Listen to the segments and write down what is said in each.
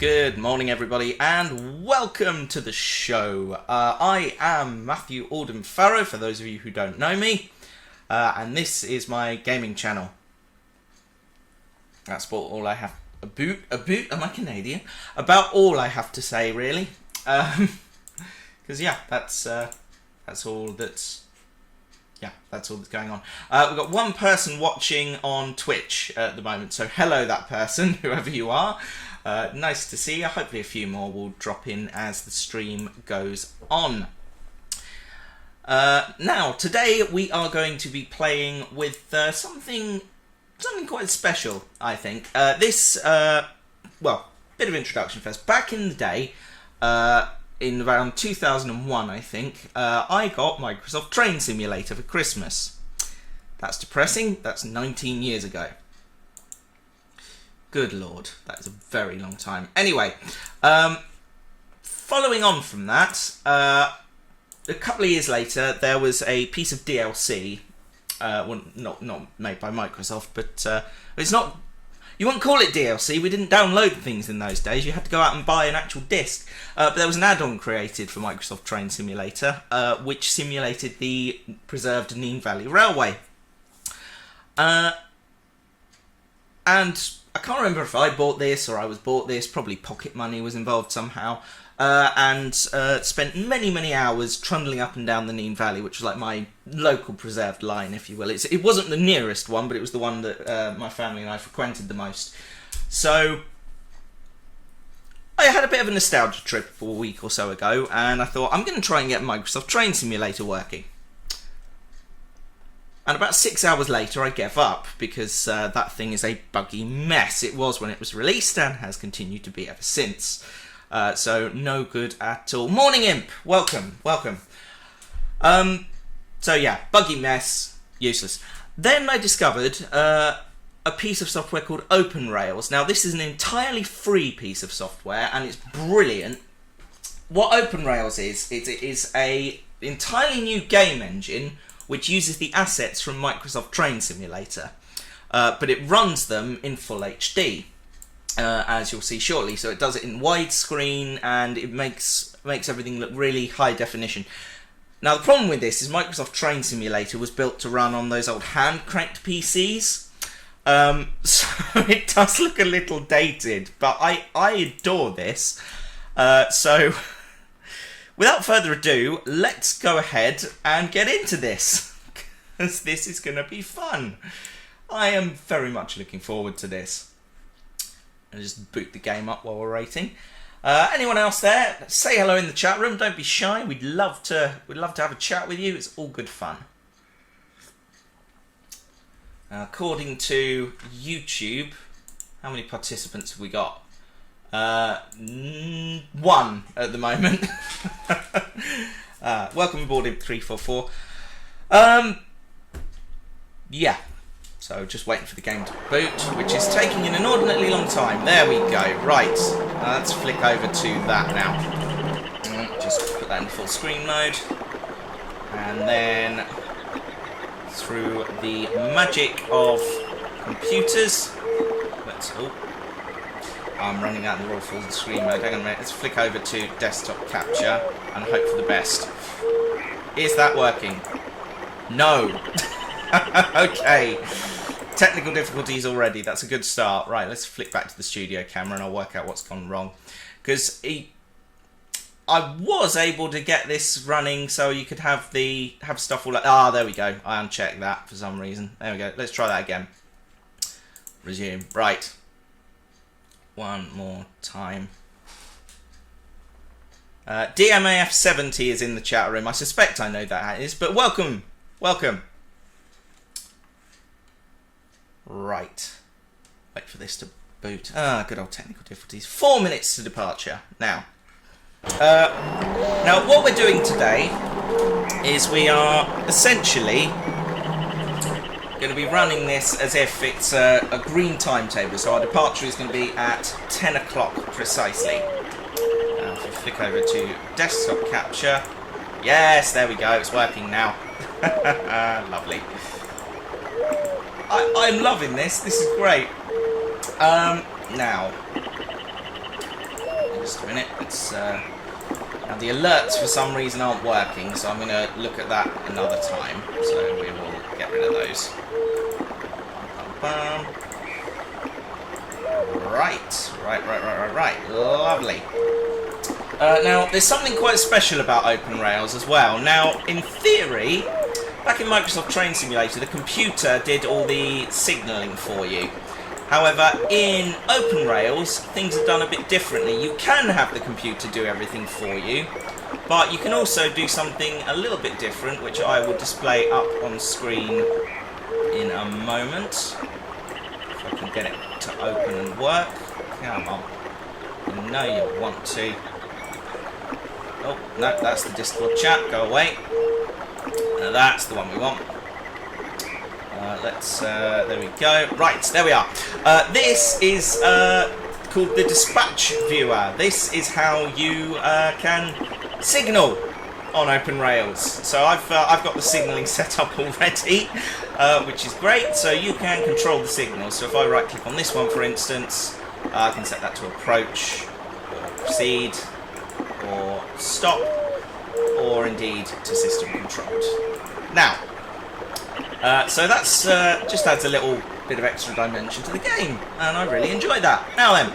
Good morning, everybody, and welcome to the show. I am Matthew Alden-Farrow, for those of you who don't know me, and this is my gaming channel. That's about all I have. Am I Canadian? About all I have to say, really. Because yeah, that's all that's. Yeah, that's all that's going on. We've got one person watching on Twitch at the moment, so hello, that person, whoever you are. Nice to see you. Hopefully a few more will drop in as the stream goes on. Now, today we are going to be playing with something quite special, I think. Well, bit of introduction first. Back in the day, in around 2001, I think, I got Microsoft Train Simulator for Christmas. That's depressing. That's 19 years ago. Good lord, that is a very long time. Anyway, following on from that, a couple of years later, there was a piece of DLC, well, not made by Microsoft, but it's not. You wouldn't call it DLC. We didn't download things in those days. You had to go out and buy an actual disc. But there was an add-on created for Microsoft Train Simulator, which simulated the preserved Nene Valley Railway. And I can't remember if I bought this or I was bought this. Probably pocket money was involved somehow. And spent many hours trundling up and down the Nene Valley, which was like my local preserved line, if you will. It wasn't the nearest one, but it was the one that my family and I frequented the most. So I had a bit of a nostalgia trip a week or so ago, and I thought, I'm going to try and get Microsoft Train Simulator working. And about 6 hours later, I gave up, because that thing is a buggy mess. It was when it was released, and has continued to be ever since. So no good at all. Morning, Imp. Welcome. So yeah, buggy mess, useless. Then I discovered a piece of software called OpenRails. Now, this is an entirely free piece of software, and it's brilliant. What OpenRails is, it is a entirely new game engine which uses the assets from Microsoft Train Simulator, but it runs them in full HD. As you'll see shortly, so it does it in widescreen, and it makes everything look really high definition. Now, the problem with this is Microsoft Train Simulator was built to run on those old hand-cranked PCs, so it does look a little dated, but I adore this. So, without further ado, let's go ahead and get into this, because this is going to be fun. I am very much looking forward to this. And just boot the game up while we're waiting. Anyone else there? Say hello in the chat room. Don't be shy. We'd love to have a chat with you. It's all good fun. According to YouTube, how many participants have we got? 1 at the moment. Welcome aboard, Imp344. Yeah. So just waiting for the game to boot, which is taking an inordinately long time. There we go. Right, let's flick over to that now. Just put that in full screen mode. And then, through the magic of computers, I'm running out of the raw full screen mode. Hang on a minute. Let's flick over to desktop capture and hope for the best. Is that working? No. Okay. Technical difficulties already. That's a good start. Right, let's flick back to the studio camera and I'll work out what's gone wrong. Because I was able to get this running so you could have stuff all like... there we go. I unchecked that for some reason. There we go. Let's try that again. Resume. Right. One more time. DMAF70 is in the chat room. I suspect I know that is, but welcome. Right. Wait for this to boot. Good old technical difficulties. 4 minutes to departure. Now, what we're doing today is we are essentially going to be running this as if it's a green timetable. So our departure is going to be at 10 o'clock precisely. If we flick over to desktop capture. Yes, there we go. It's working now. Lovely. I'm loving this. This is great. Now, Just a minute. It's now the alerts for some reason aren't working, so I'm going to look at that another time. So we will get rid of those. Right. Lovely. Now, there's something quite special about OpenRails as well. Now, in theory, back in Microsoft Train Simulator, the computer did all the signalling for you. However, in OpenRails, things are done a bit differently. You can have the computer do everything for you, but you can also do something a little bit different, which I will display up on screen in a moment. If I can get it to open and work. Come on. You know you want to. Oh, no, that's the Discord chat. Go away. That's the one we want. There we go. Right, there we are. This is called the Dispatch Viewer. This is how you can signal on OpenRails. So I've got the signalling set up already, which is great. So you can control the signal. So if I right click on this one, for instance, I can set that to approach, or proceed, or stop, or indeed to system controlled. Now, so that's just adds a little bit of extra dimension to the game, and I really enjoy that. Now then,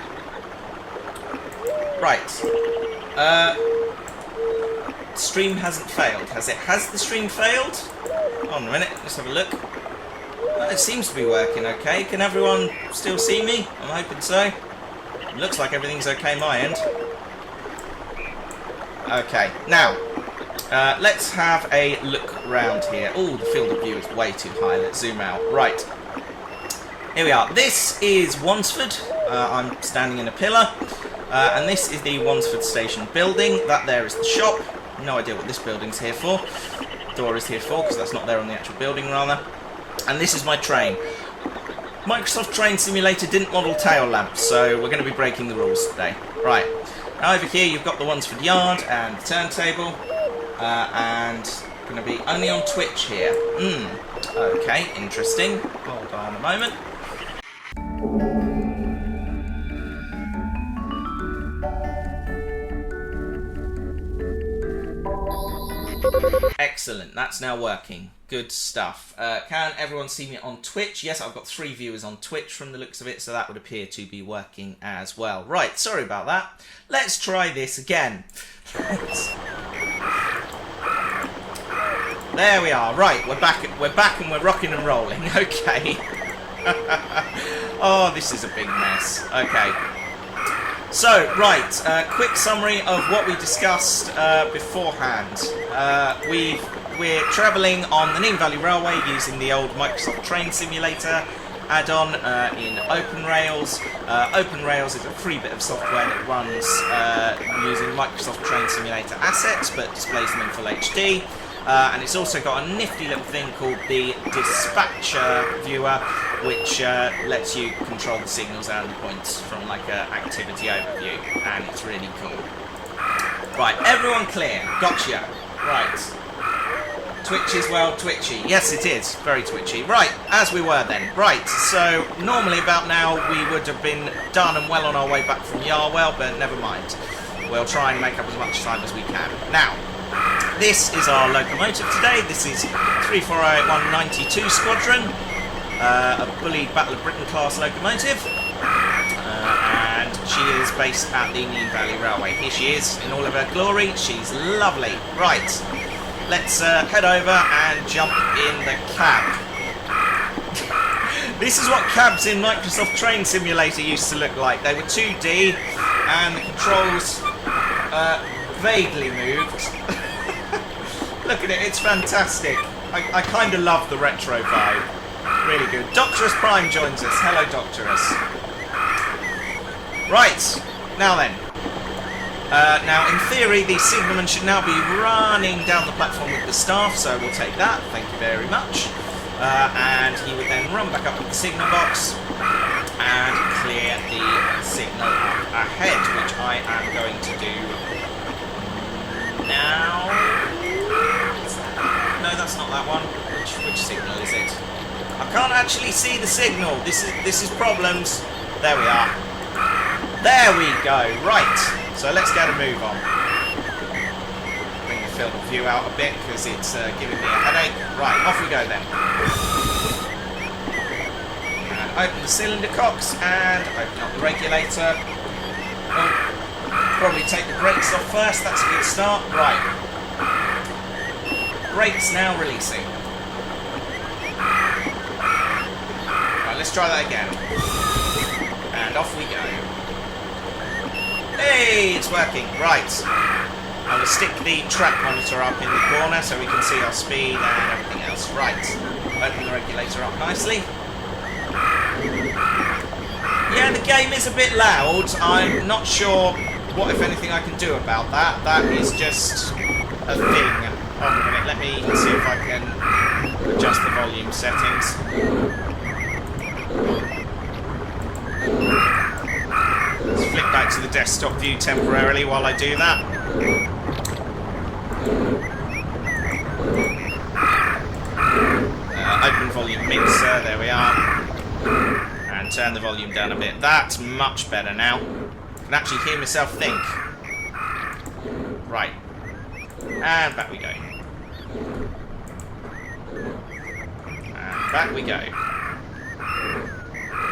right, stream hasn't failed, has it? Has the stream failed? Hold on a minute, let's have a look. Well, it seems to be working okay. Can everyone still see me? I'm hoping so. It looks like everything's okay my end. Okay, now, let's have a look around here. Oh, the field of view is way too high. Let's zoom out. Right. Here we are. This is Wansford. I'm standing in a pillar. And this is the Wansford Station building. That there is the shop. No idea what this building's here for. Door is here for, because that's not there on the actual building, rather. And this is my train. Microsoft Train Simulator didn't model tail lamps, so we're going to be breaking the rules today. Right. Now over here you've got the Wansford Yard and the turntable. And going to be only on Twitch here. Okay, interesting. Hold on a moment. Excellent, that's now working. Good stuff. Can everyone see me on Twitch? Yes, I've got 3 viewers on Twitch from the looks of it, so that would appear to be working as well. Right, sorry about that. Let's try this again. There we are. Right, we're back and we're rocking and rolling. Okay. Oh, this is a big mess. Okay. So, right, quick summary of what we discussed beforehand. We're travelling on the Nene Valley Railway using the old Microsoft Train Simulator add-on in OpenRails. OpenRails is a free bit of software that runs using Microsoft Train Simulator assets, but displays them in full HD. And it's also got a nifty little thing called the Dispatcher Viewer, which lets you control the signals and the points from like an activity overview, and it's really cool. Right, everyone clear? Gotcha. Right. Twitch is well twitchy. Yes, it is. Very twitchy. Right, as we were then. Right, so normally about now we would have been done and well on our way back from Yarwell, but never mind. We'll try and make up as much time as we can. Now, this is our locomotive today. This is 348-192 Squadron, a bullied Battle of Britain class locomotive, and she is based at the Nene Valley Railway. Here she is in all of her glory. She's lovely. Right, let's head over and jump in the cab. This is what cabs in Microsoft Train Simulator used to look like. They were 2D, and the controls vaguely moved. Look at it, it's fantastic. I kind of love the retro vibe. Really good. Doctorus Prime joins us. Hello, Doctorus. Right, now then. Now, in theory, the signalman should now be running down the platform with the staff, so we'll take that. Thank you very much. And he would then run back up to the signal box and clear the signal up ahead, which I am going to do now. No, that's not that one. Which signal is it? I can't actually see the signal. This is problems. There we are. There we go. Right. So let's get a move on. Bring the field of view out a bit because it's giving me a headache. Right, off we go then. And open the cylinder cocks and open up the regulator. Oh, probably take the brakes off first, that's a good start. Right. Brakes now releasing. Right, let's try that again. And off we go. Hey, it's working. Right. I will stick the track monitor up in the corner so we can see our speed and everything else. Right. Open the regulator up nicely. Yeah, the game is a bit loud. I'm not sure what, if anything, I can do about that. That is just a thing. Hold on a minute. Let me see if I can adjust the volume settings. Let's flick back to the desktop view temporarily while I do that. Open volume mixer, there we are. And turn the volume down a bit. That's much better now. I can actually hear myself think. Right. And back we go. And back we go.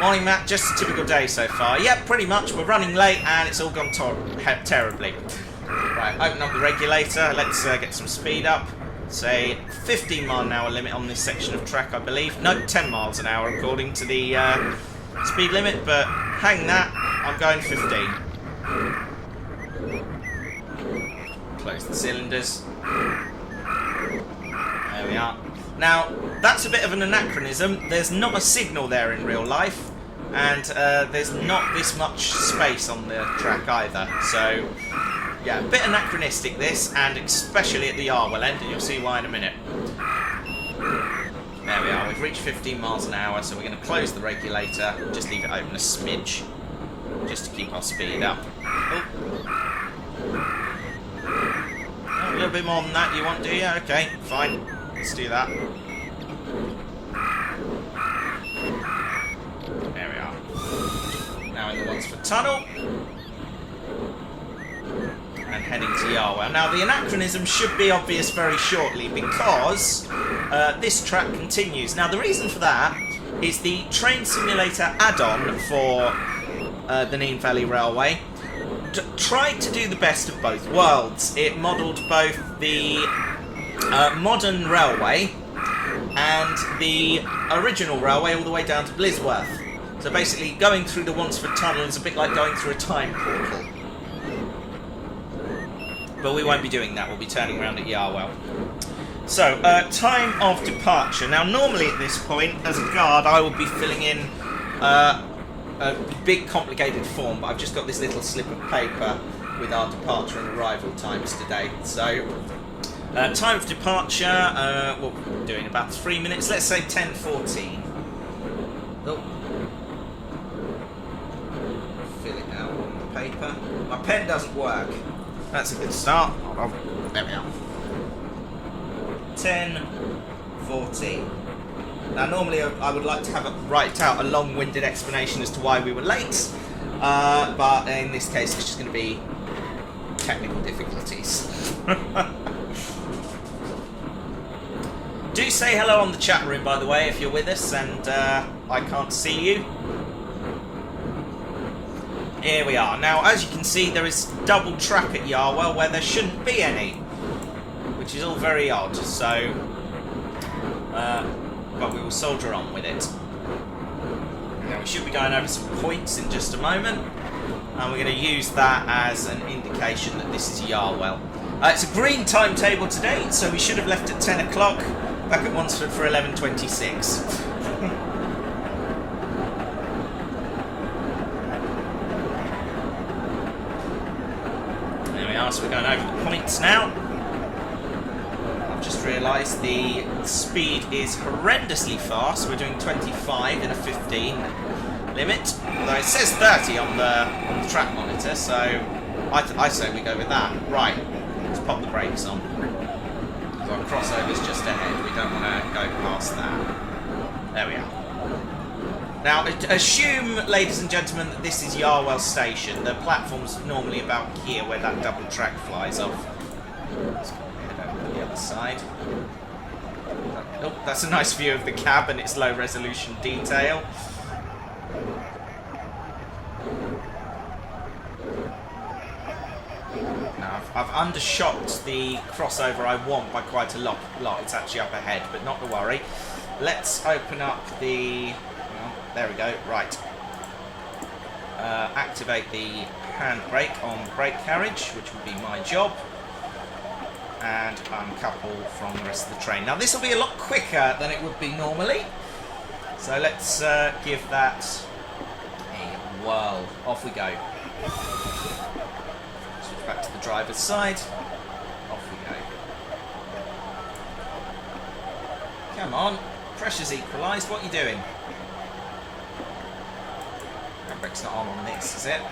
Morning, Matt. Just a typical day so far. Yep, pretty much. We're running late and it's all gone terribly. Right, open up the regulator. Let's get some speed up. Say 15 mile an hour limit on this section of track, I believe. No, 10 miles an hour according to the speed limit, but hang that. I'm going 15. Close the cylinders. There we are. Now, that's a bit of an anachronism. There's not a signal there in real life, and there's not this much space on the track either. So, yeah, a bit anachronistic this, and especially at the Yarwell end, and you'll see why in a minute. There we are, we've reached 15 miles an hour, so we're going to close the regulator, just leave it open a smidge, just to keep our speed up. Oh, a little bit more than that you want, do you? Okay, fine. Let's do that. There we are. Now in the Wansford Tunnel. And heading to Yarwell. Now the anachronism should be obvious very shortly because this track continues. Now the reason for that is the Train Simulator add-on for the Nene Valley Railway tried to do the best of both worlds. It modelled both the modern railway and the original railway all the way down to Blisworth. So basically going through the Wansford Tunnel is a bit like going through a time portal. But we won't be doing that, we'll be turning around at Yarwell. So, time of departure. Now normally at this point, as a guard, I will be filling in a big complicated form, but I've just got this little slip of paper with our departure and arrival times today. So, time of departure, what we're doing, about 3 minutes, let's say 10:14. Oh. Fill it out on the paper. My pen doesn't work. That's a good start. Hold on. There we are. 10:14. Now normally I would like to write out a long-winded explanation as to why we were late, but in this case it's just going to be technical difficulties. Do say hello on the chat room, by the way, if you're with us and I can't see you. Here we are. Now, as you can see, there is double track at Yarwell where there shouldn't be any, which is all very odd. So, but we will soldier on with it. Now, we should be going over some points in just a moment, and we're going to use that as an indication that this is Yarwell. It's a green timetable today, so we should have left at 10 o'clock, back at Wansford for 11:26. So we're going over the points now. I've just realised the speed is horrendously fast. We're doing 25 in a 15 limit, although it says 30 on the track monitor, so I say we go with that. Right, let's pop the brakes on. So our crossover's just ahead. We don't want to go past that. There we are. Now, assume, ladies and gentlemen, that this is Yarwell Station. The platform's normally about here, where that double track flies off. Let's head over to the other side. Oh, that's a nice view of the cab and its low-resolution detail. Now, I've undershot the crossover I want by quite a lot. It's actually up ahead, but not to worry. Let's open up the... there we go, right. Activate the handbrake on brake carriage, which would be my job. And uncouple from the rest of the train. Now this will be a lot quicker than it would be normally. So let's give that a whirl. Off we go. Switch back to the driver's side. Off we go. Come on. Pressure's equalised. What are you doing? Handbrake's not on this, is it?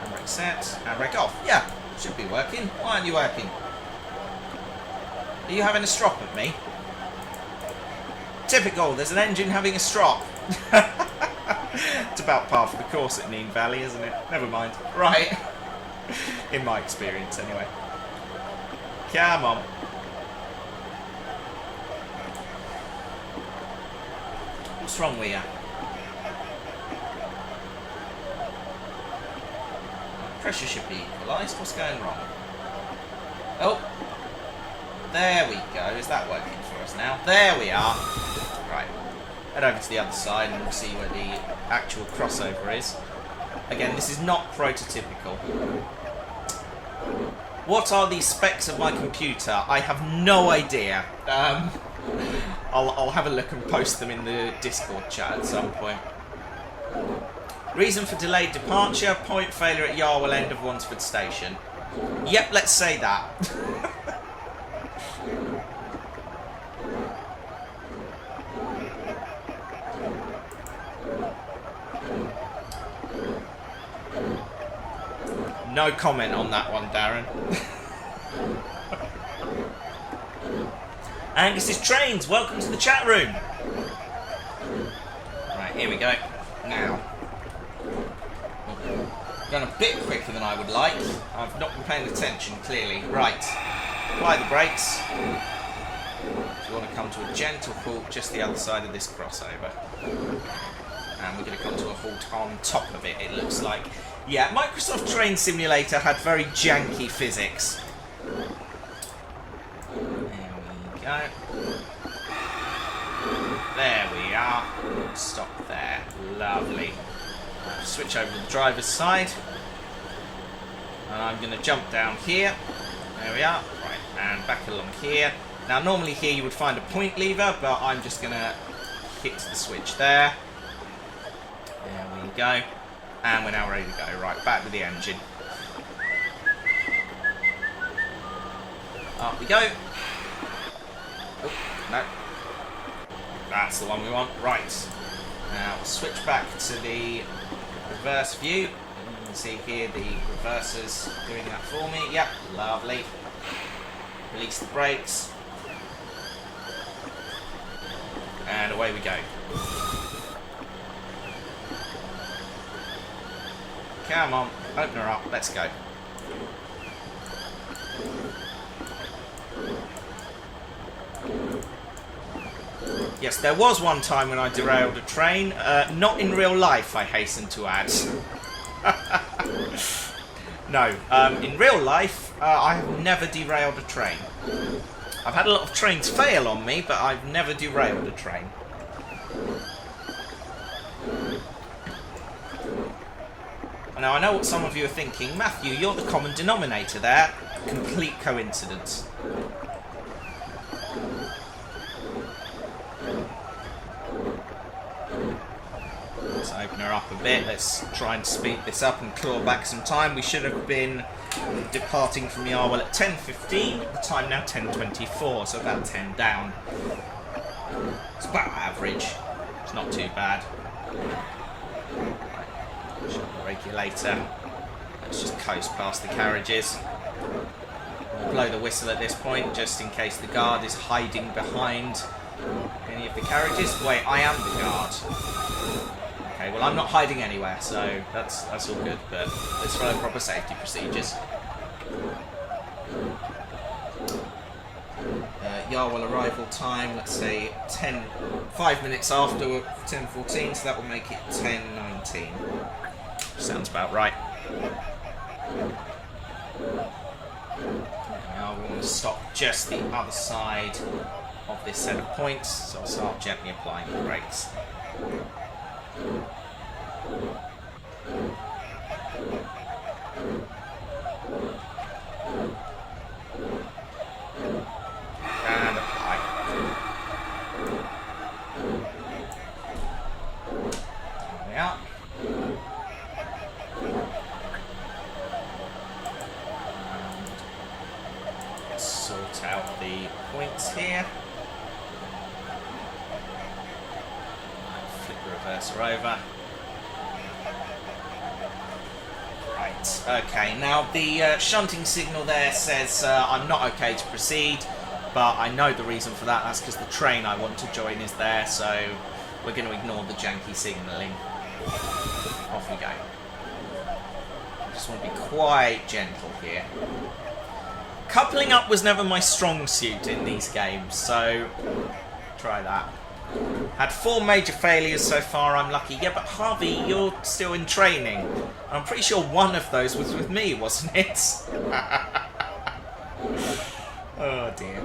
Handbrake set. Handbrake off. Yeah, should be working. Why aren't you working? Are you having a strop at me? Typical, there's an engine having a strop. It's about par for the course at Nene Valley, isn't it? Never mind. Right. In my experience, anyway. Come on. What's wrong with you? Pressure should be equalised. What's going wrong? Oh. There we go. Is that working for us now? There we are. Right. Head over to the other side and we'll see where the actual crossover is. Again, this is not prototypical. What are the specs of my computer? I have no idea. I'll have a look and post them in the Discord chat at some point. Reason for delayed departure, point failure at Yarwell end of Wansford Station. Yep, let's say that. No comment on that one, Darren. Angus's Trains, welcome to the chat room. Right, here we go. Now. Gone a bit quicker than I would like. I've not been paying attention, clearly. Right. Apply the brakes. So we want to come to a gentle halt just the other side of this crossover. And we're going to come to a halt on top of it, it looks like. Yeah, Microsoft Train Simulator had very janky physics. There we go. There we are. Stop there. Lovely. Switch over to the driver's side. And I'm going to jump down here. There we are. Right, and back along here. Now, normally here you would find a point lever, but I'm just going to hit the switch there. There we go. And we're now ready to go. Right, back with the engine. Up we go. Oh, no. That's the one we want. Right. Now we'll switch back to the reverse view. You can see here the reversers doing that for me. Yep, lovely. Release the brakes. And away we go. Come on, open her up, let's go. Yes, there was one time when I derailed a train. Not in real life, I hasten to add. No, in real life, I have never derailed a train. I've had a lot of trains fail on me, but I've never derailed a train. Now, I know what some of you are thinking. Matthew, you're the common denominator there. Complete coincidence. Let's open her up a bit. Let's try and speed this up and claw back some time. We should have been departing from Yarwell at 10:15. At the time now 10:24, so about 10 down. It's about average. It's not too bad. Regulator. Let's just coast past the carriages. We'll blow the whistle at this point, just in case the guard is hiding behind any any of the carriages. Wait, I am the guard. Okay, well I'm not hiding anywhere, so that's all good, but let's follow proper safety procedures. Yarwell arrival time, let's say 5 minutes after 10:14, so that will make it 10:19. Sounds about right. Now we want to stop just the other side of this set of points, so I'll start gently applying the brakes. And apply. There we are. Let's sort out the points here. Flip the reverser over. Right, okay, now the shunting signal there says I'm not okay to proceed, but I know the reason for that. That's because the train I want to join is there, so we're going to ignore the janky signalling. Off we go. Just want to be quite gentle here. Coupling up was never my strong suit in these games, so try that. Had 4 major failures so far, I'm lucky. Yeah, but Harvey, you're still in training. I'm pretty sure one of those was with me, wasn't it? Oh dear.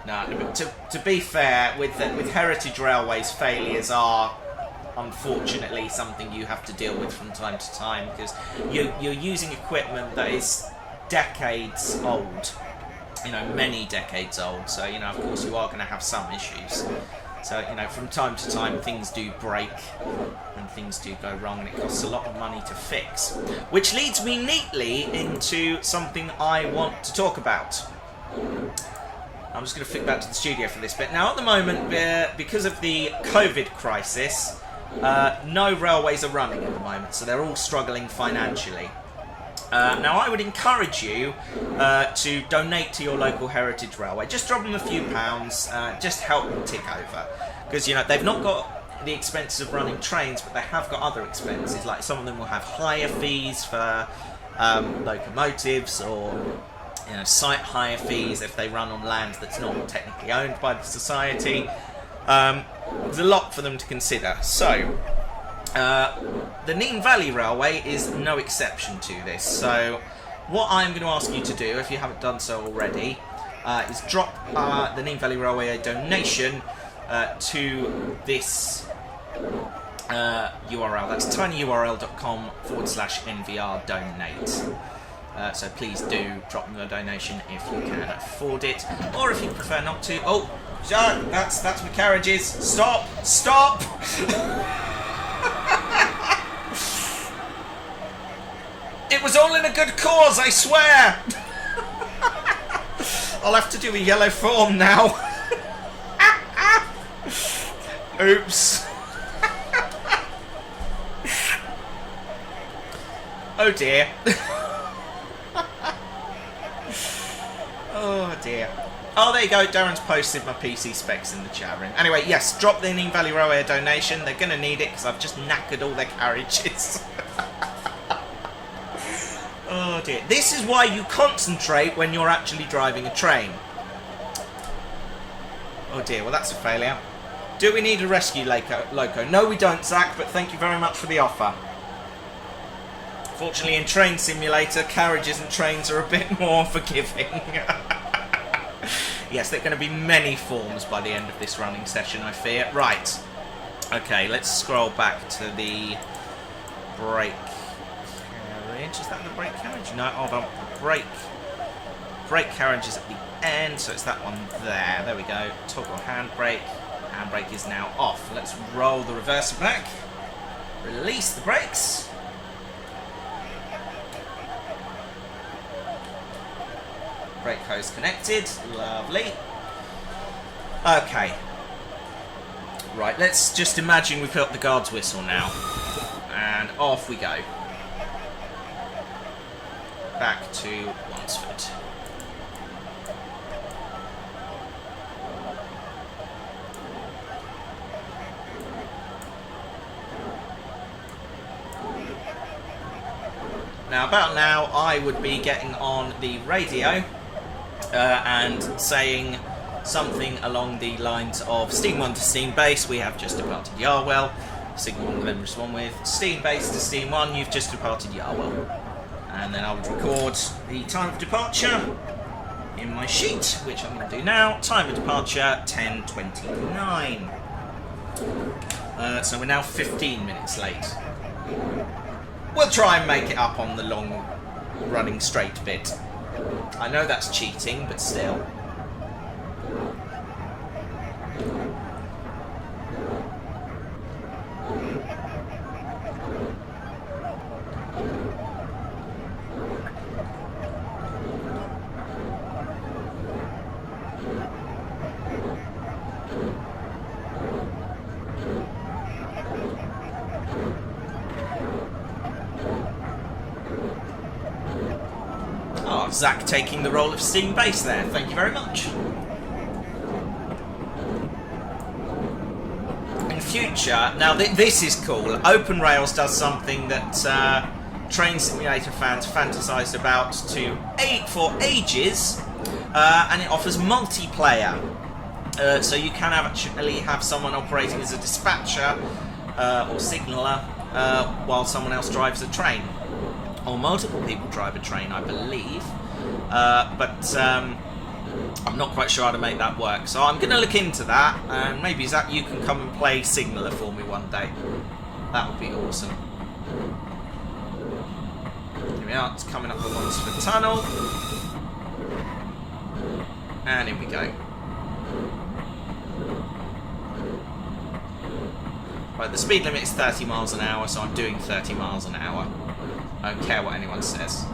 No, to be fair, with Heritage Railways, failures are unfortunately something you have to deal with from time to time, because you're using equipment that is decades old. You know, many decades old, so, you know, of course you are going to have some issues. So, you know, from time to time things do break and things do go wrong, and it costs a lot of money to fix. Which leads me neatly into something I want to talk about. I'm just going to flick back to the studio for this bit. Now, at the moment, because of the COVID crisis, no railways are running at the moment, so they're all struggling financially. Now, I would encourage you to donate to your local heritage railway. Just drop them a few pounds, just help them tick over. Because, you know, they've not got the expenses of running trains, but they have got other expenses. Like, some of them will have hire fees for locomotives, or, you know, site hire fees if they run on land that's not technically owned by the society. There's a lot for them to consider. So, the Nene Valley Railway is no exception to this. So what I'm going to ask you to do, if you haven't done so already, is drop the Nene Valley Railway a donation to this URL. That's tinyurl.com/NVR donate. So please do drop them a donation if you can afford it, or if you prefer not to. Oh, that's my carriages. Stop! Stop! It was all in a good cause, I swear! I'll have to do a yellow form now. Oops. Oh dear. Oh dear. Oh, there you go. Darren's posted my PC specs in the chat room. Anyway, yes, drop the Nene Valley Railway a donation. They're going to need it because I've just knackered all their carriages. Oh dear. This is why you concentrate when you're actually driving a train. Oh dear, well that's a failure. Do we need a rescue loco? No we don't, Zach, but thank you very much for the offer. Fortunately, in Train Simulator, carriages and trains are a bit more forgiving. Yes, there are going to be many forms by the end of this running session, I fear. Right. Okay, let's scroll back to the brake carriage. Is that the brake carriage? No, hold on. Brake carriage is at the end, so it's that one there. There we go. Toggle handbrake. Handbrake is now off. Let's roll the reverser back. Release the brakes. Brake hose connected. Lovely. Okay. Right, let's just imagine we've got the guard's whistle now. And off we go. Back to Wansford. Now, about now, I would be getting on the radio and saying something along the lines of Steam 1 to Steam Base, we have just departed Yarwell. Signal 1 will then respond with Steam Base to Steam 1, you've just departed Yarwell. And then I would record the time of departure in my sheet, which I'm going to do now. Time of departure, 10:29. So we're now 15 minutes late. We'll try and make it up on the long running straight bit. I know that's cheating, but still. Zach taking the role of Steam Base there. Thank you very much. In future, now this is cool. Open Rails does something that Train Simulator fans fantasized about for ages, and it offers multiplayer. So you can actually have someone operating as a dispatcher or signaller while someone else drives a train. Or multiple people drive a train, I believe. But I'm not quite sure how to make that work. So I'm going to look into that, and maybe Zach, you can come and play signaller for me one day. That would be awesome. Here we are, it's coming up the Lunsford Tunnel. And here we go. Right, the speed limit is 30 miles an hour, so I'm doing 30 miles an hour. I don't care what anyone says.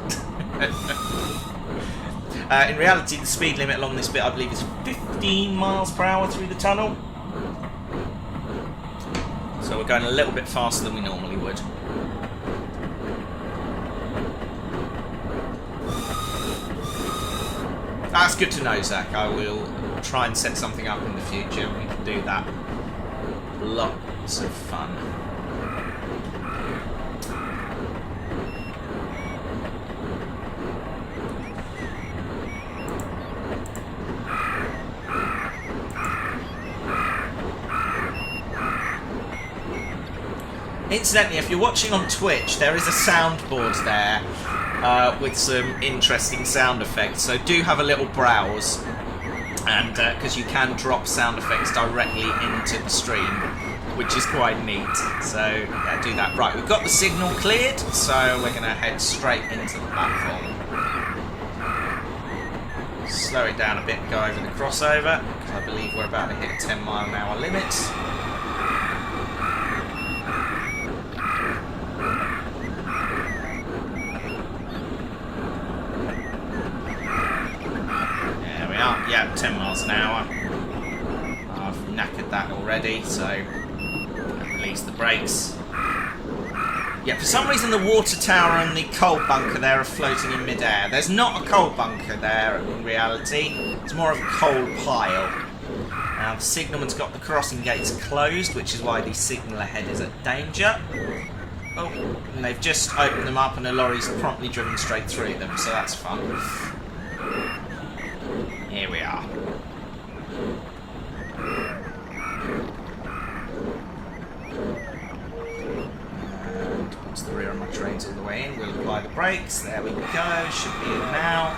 In reality, the speed limit along this bit, I believe, is 15 miles per hour through the tunnel. So we're going a little bit faster than we normally would. That's good to know, Zach. I will try and set something up in the future. We can do that. Lots of fun. Incidentally, if you're watching on Twitch, there is a soundboard there with some interesting sound effects, so do have a little browse, and because you can drop sound effects directly into the stream, which is quite neat, so yeah, do that. Right, we've got the signal cleared, so we're going to head straight into the platform. Slow it down a bit and go over the crossover, because I believe we're about to hit 10 mile an hour limits. Yeah, 10 miles an hour. I've knackered that already, so release the brakes. Yeah, for some reason the water tower and the coal bunker there are floating in midair. There's not a coal bunker there in reality, it's more of a coal pile. Now the signalman's got the crossing gates closed, which is why the signal ahead is at danger. Oh, and they've just opened them up and the lorry's promptly driven straight through them, so that's fun. Here we are. And once the rear of my train's all the way in, we'll apply the brakes. There we go. Should be in now.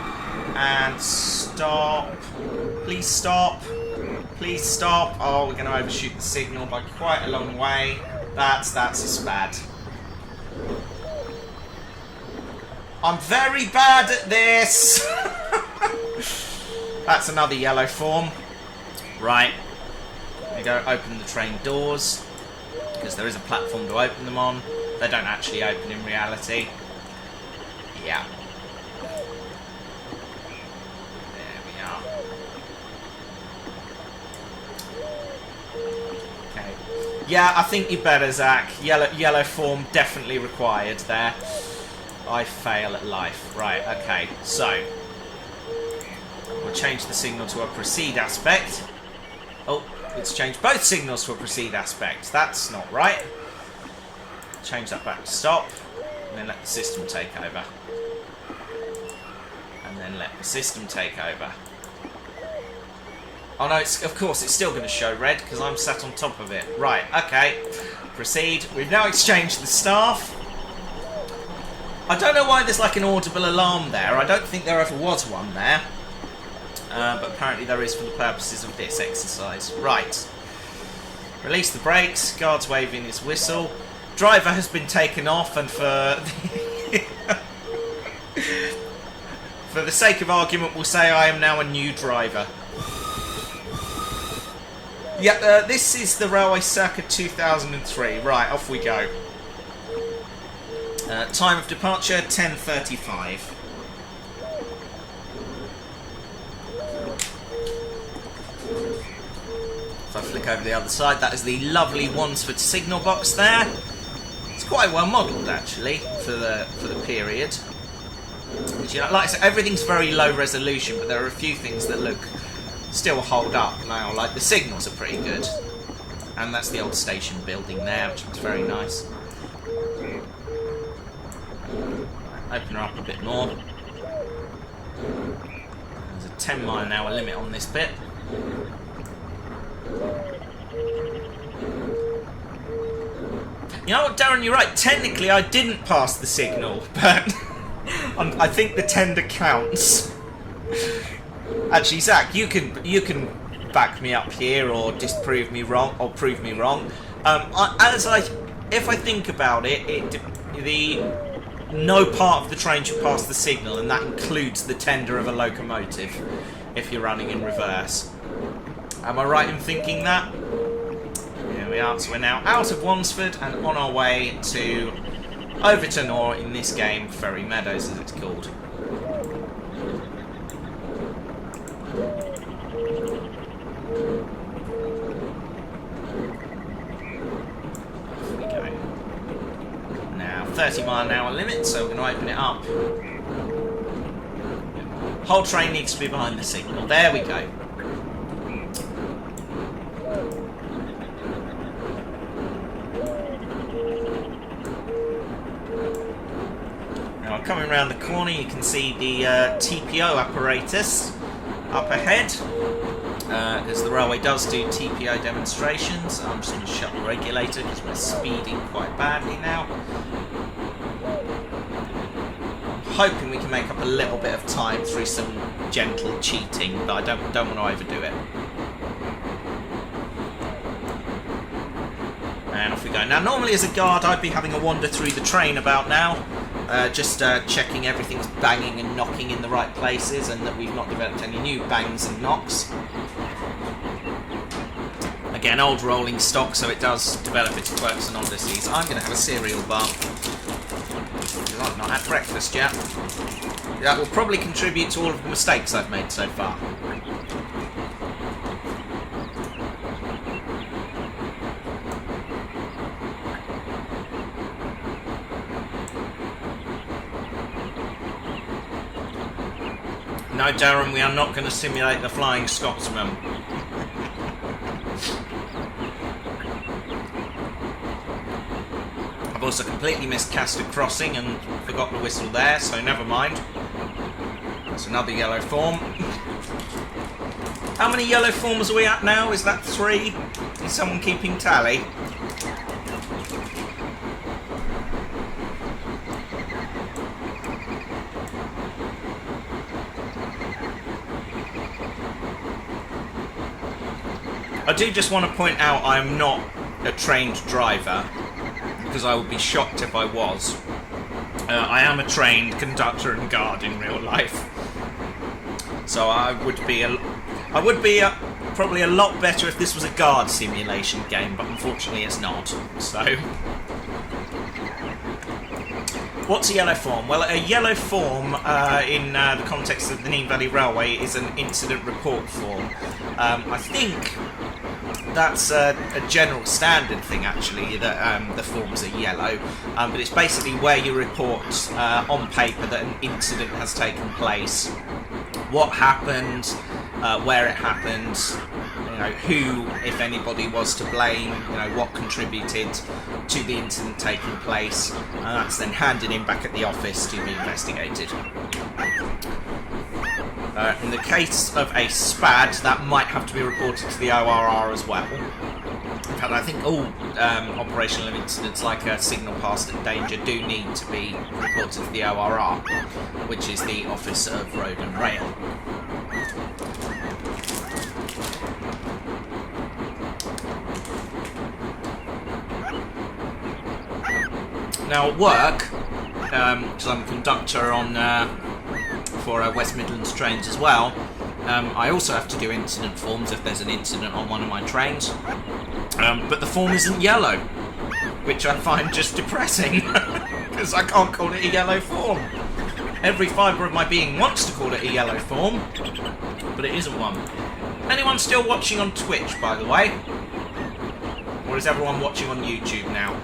And stop. Please stop. Please stop. Oh, we're going to overshoot the signal by quite a long way. That's a spad. I'm very bad at this. That's another yellow form. Right. There you go, open the train doors. Because there is a platform to open them on. They don't actually open in reality. Yeah. There we are. Okay. Yeah, I think you better, Zach. Yellow form definitely required there. I fail at life. Right, okay. So we'll change the signal to a proceed aspect. Oh, it's changed both signals to a proceed aspect. That's not right. Change that back to stop. and then let the system take over. And then let the system take over. Oh no, of course it's still going to show red because I'm sat on top of it. Right, okay. Proceed. We've now exchanged the staff. I don't know why there's like an audible alarm there. I don't think there ever was one there. But apparently there is for the purposes of this exercise. Right. Release the brakes. Guard's waving his whistle. Driver has been taken off, and for for the sake of argument, we'll say I am now a new driver. Yep, this is the railway circa 2003. Right, off we go. Time of departure, 10:35. If I flick over the other side, that is the lovely Wansford signal box there. It's quite well modelled, actually, for the period. You know, like I said, everything's very low resolution, but there are a few things that look still hold up now. Like the signals are pretty good, and that's the old station building there, which looks very nice. Open her up a bit more. There's a 10-mile-an-hour limit on this bit. You know what, Darren, you're right. Technically, I didn't pass the signal, but I think the tender counts. Actually, Zach, you can back me up here, or disprove me wrong, or prove me wrong. If I think about it, no part of the train should pass the signal, and that includes the tender of a locomotive if you're running in reverse. Am I right in thinking that? Here we are. So we're now out of Wansford and on our way to Overton, or in this game, Ferry Meadows, as it's called. Off we go. Now, 30-mile-an-hour limit, so we're going to open it up. Whole train needs to be behind the signal. There we go. Now, coming around the corner, you can see the TPO apparatus up ahead, because the railway does do TPO demonstrations. I'm just going to shut the regulator because we're speeding quite badly now. I'm hoping we can make up a little bit of time through some gentle cheating, but I don't want to overdo it. And off we go. Now, normally as a guard, I'd be having a wander through the train about now, just checking everything's banging and knocking in the right places, and that we've not developed any new bangs and knocks. Again, old rolling stock, so it does develop its quirks and oddities. I'm going to have a cereal bar, because I've not had breakfast yet. That will probably contribute to all of the mistakes I've made so far. No, Darren, we are not going to simulate the Flying Scotsman. I've also completely missed Castor Crossing and forgot the whistle there, so never mind. That's another yellow form. How many yellow forms are we at now? Is that 3? Is someone keeping tally? I do just want to point out I am not a trained driver, because I would be shocked if I was. I am a trained conductor and guard in real life, so I would be probably a lot better if this was a guard simulation game, but unfortunately it's not. So, what's a yellow form? Well, a yellow form in the context of the Nene Valley Railway is an incident report form. I think that's a general standard thing, actually, that the forms are yellow, but it's basically where you report on paper that an incident has taken place, what happened, where it happened, who, if anybody, was to blame, what contributed to the incident taking place, and that's then handed in back at the office to be investigated. In the case of a SPAD, that might have to be reported to the ORR as well. In fact, I think all operational incidents like a signal passed at danger do need to be reported to the ORR, which is the Office of Road and Rail. Now at work, because I'm a conductor on for West Midlands trains as well, I also have to do incident forms if there's an incident on one of my trains, but the form isn't yellow, which I find just depressing, because I can't call it a yellow form. Every fibre of my being wants to call it a yellow form, but it isn't one. Anyone still watching on Twitch, by the way? Or is everyone watching on YouTube now?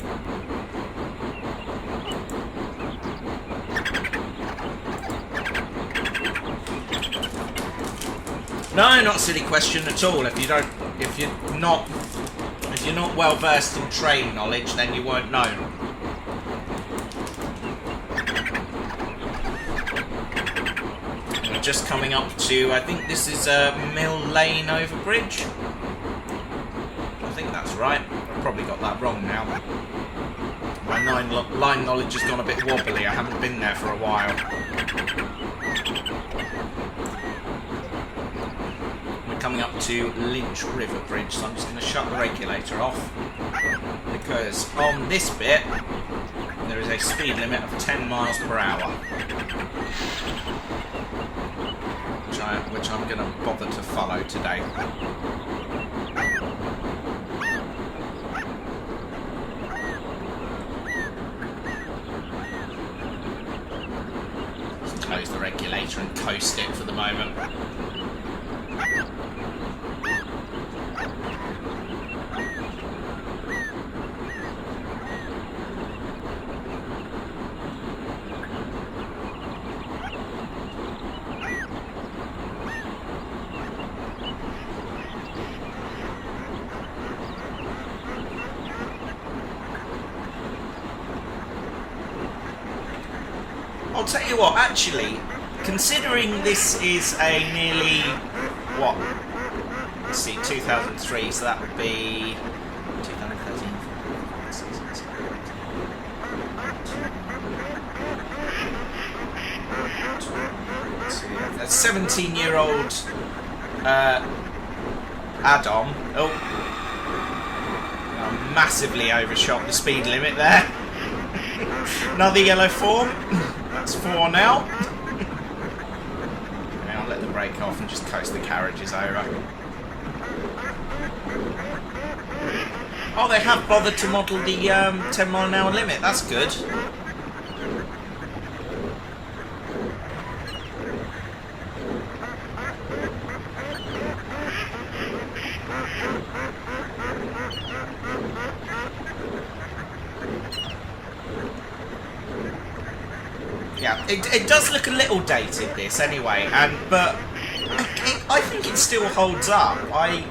No, not a silly question at all. If you're not well versed in train knowledge, then you won't know. We're just coming up to, I think this is Mill Lane Overbridge. I think that's right. I've probably got that wrong now. My line knowledge has gone a bit wobbly. I haven't been there for a while. Coming up to Lynch River Bridge, so I'm just going to shut the regulator off, because on this bit there is a speed limit of 10 miles per hour, which I'm going to bother to follow today. Just close the regulator and coast it for the moment. I'll tell you what, actually, considering this is a nearly, what, let's see, 2003, so that would be 2013, a 17-year-old add-on. Oh, I massively overshot the speed limit there. Another yellow form. That's 4 now. And I'll let the brake off and just coast the carriages over. Oh, they have bothered to model the 10 mile an hour limit. That's good. Yeah, it does look a little dated, this, anyway, but I think it still holds up. I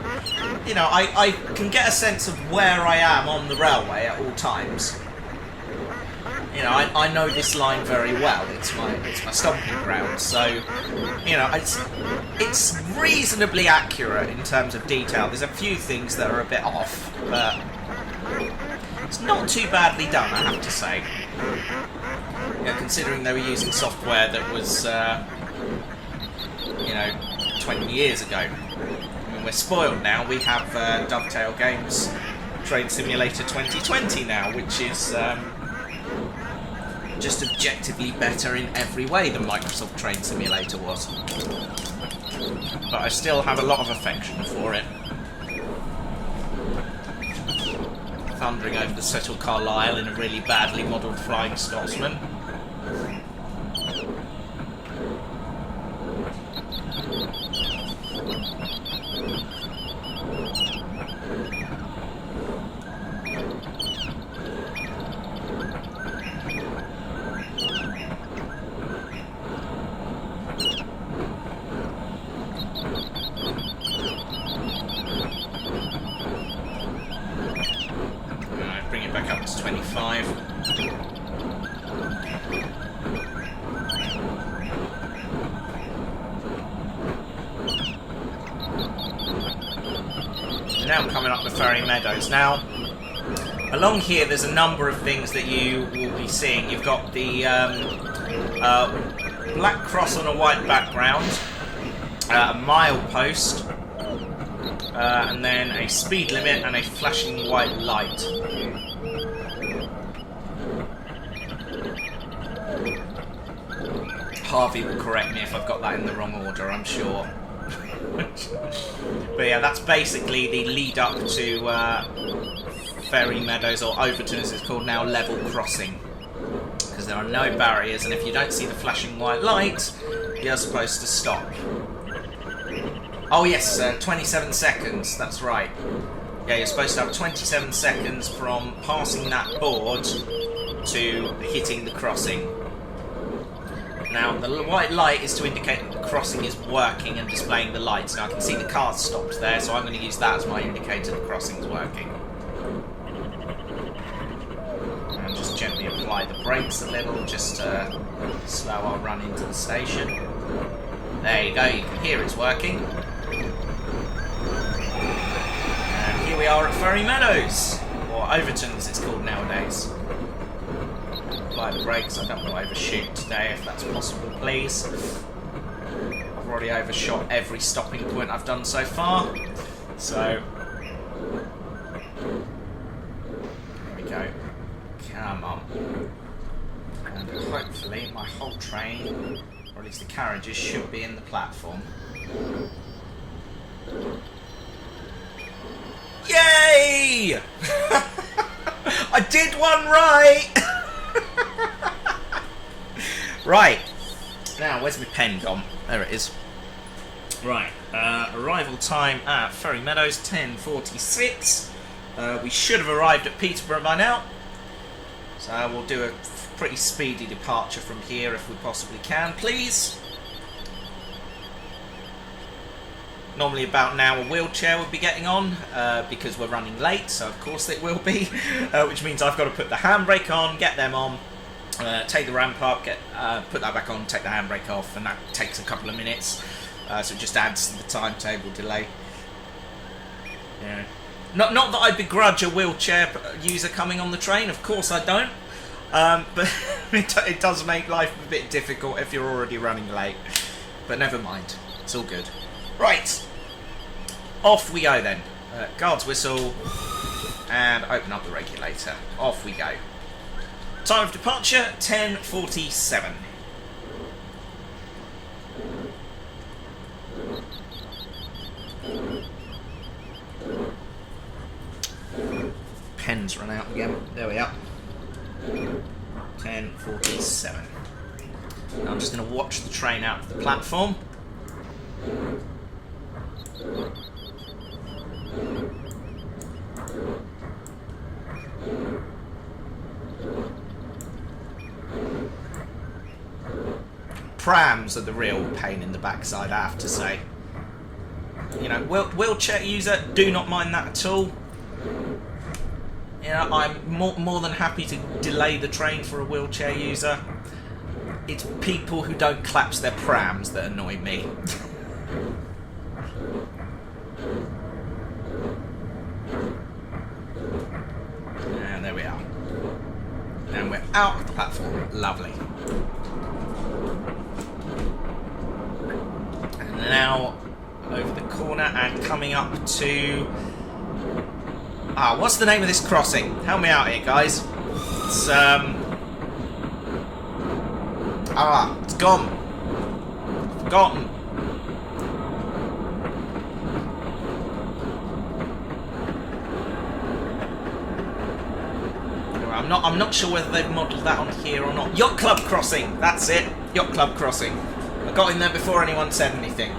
can get a sense of where I am on the railway at all times. I know this line very well. It's my stomping ground, so it's reasonably accurate in terms of detail. There's a few things that are a bit off, but it's not too badly done, I have to say. Considering they were using software that was 20 years ago. I mean, we're spoiled now. We have Dovetail Games Train Simulator 2020 now, which is just objectively better in every way than Microsoft Train Simulator was. But I still have a lot of affection for it. Thundering over the Settle Carlisle in a really badly modelled Flying Scotsman. down to 25. Now coming up the Ferry Meadows. Now, along here there's a number of things that you will be seeing. You've got the black cross on a white background, a milepost, and then a speed limit and a flashing white light. Harvey will correct me if I've got that in the wrong order, I'm sure. But yeah, that's basically the lead up to Ferry Meadows, or Overton as it's called now, level crossing. Because there are no barriers, and if you don't see the flashing white light, you're supposed to stop. Oh yes, 27 seconds, that's right. Yeah, you're supposed to have 27 seconds from passing that board to hitting the crossing. Now, the white light is to indicate that the crossing is working and displaying the lights. Now, I can see the car's stopped there, so I'm going to use that as my indicator the crossing's working. And just gently apply the brakes a little, just to slow our run into the station. There you go, you can hear it's working. And here we are at Ferry Meadows, or Overton as it's called nowadays. Apply the brakes. I don't want to overshoot today, if that's possible, please. I've already overshot every stopping point I've done so far, so there we go. Come on. And hopefully my whole train, or at least the carriages, should be in the platform. Yay! I did one right! Right, now where's my pen gone? There it is. Right, arrival time at Ferry Meadows, 10:46. We should have arrived at Peterborough by now, so we'll do a pretty speedy departure from here if we possibly can, please. Normally about now a wheelchair would be getting on, because we're running late, so of course it will be, which means I've got to put the handbrake on, get them on, take the ramp up, put that back on, take the handbrake off, and that takes a couple of minutes, so it just adds to the timetable delay. Yeah. Not that I begrudge a wheelchair user coming on the train, of course I don't, but it does make life a bit difficult if you're already running late, but never mind, it's all good. Right, off we go then. Guard's whistle, and open up the regulator. Off we go. Time of departure, 10:47. Pen's run out again. There we are. 10:47. Now I'm just going to watch the train out of the platform. Prams are the real pain in the backside, I have to say. You know, wheelchair user, do not mind that at all. You know, I'm more than happy to delay the train for a wheelchair user. It's people who don't collapse their prams that annoy me. And there we are. And we're out of the platform. Lovely. And now over the corner and coming up to... what's the name of this crossing? Help me out here, guys. It's, it's gone. Forgotten. I'm not sure whether they've modelled that on here or not. Yacht Club Crossing, that's it. Yacht Club Crossing. I got in there before anyone said anything.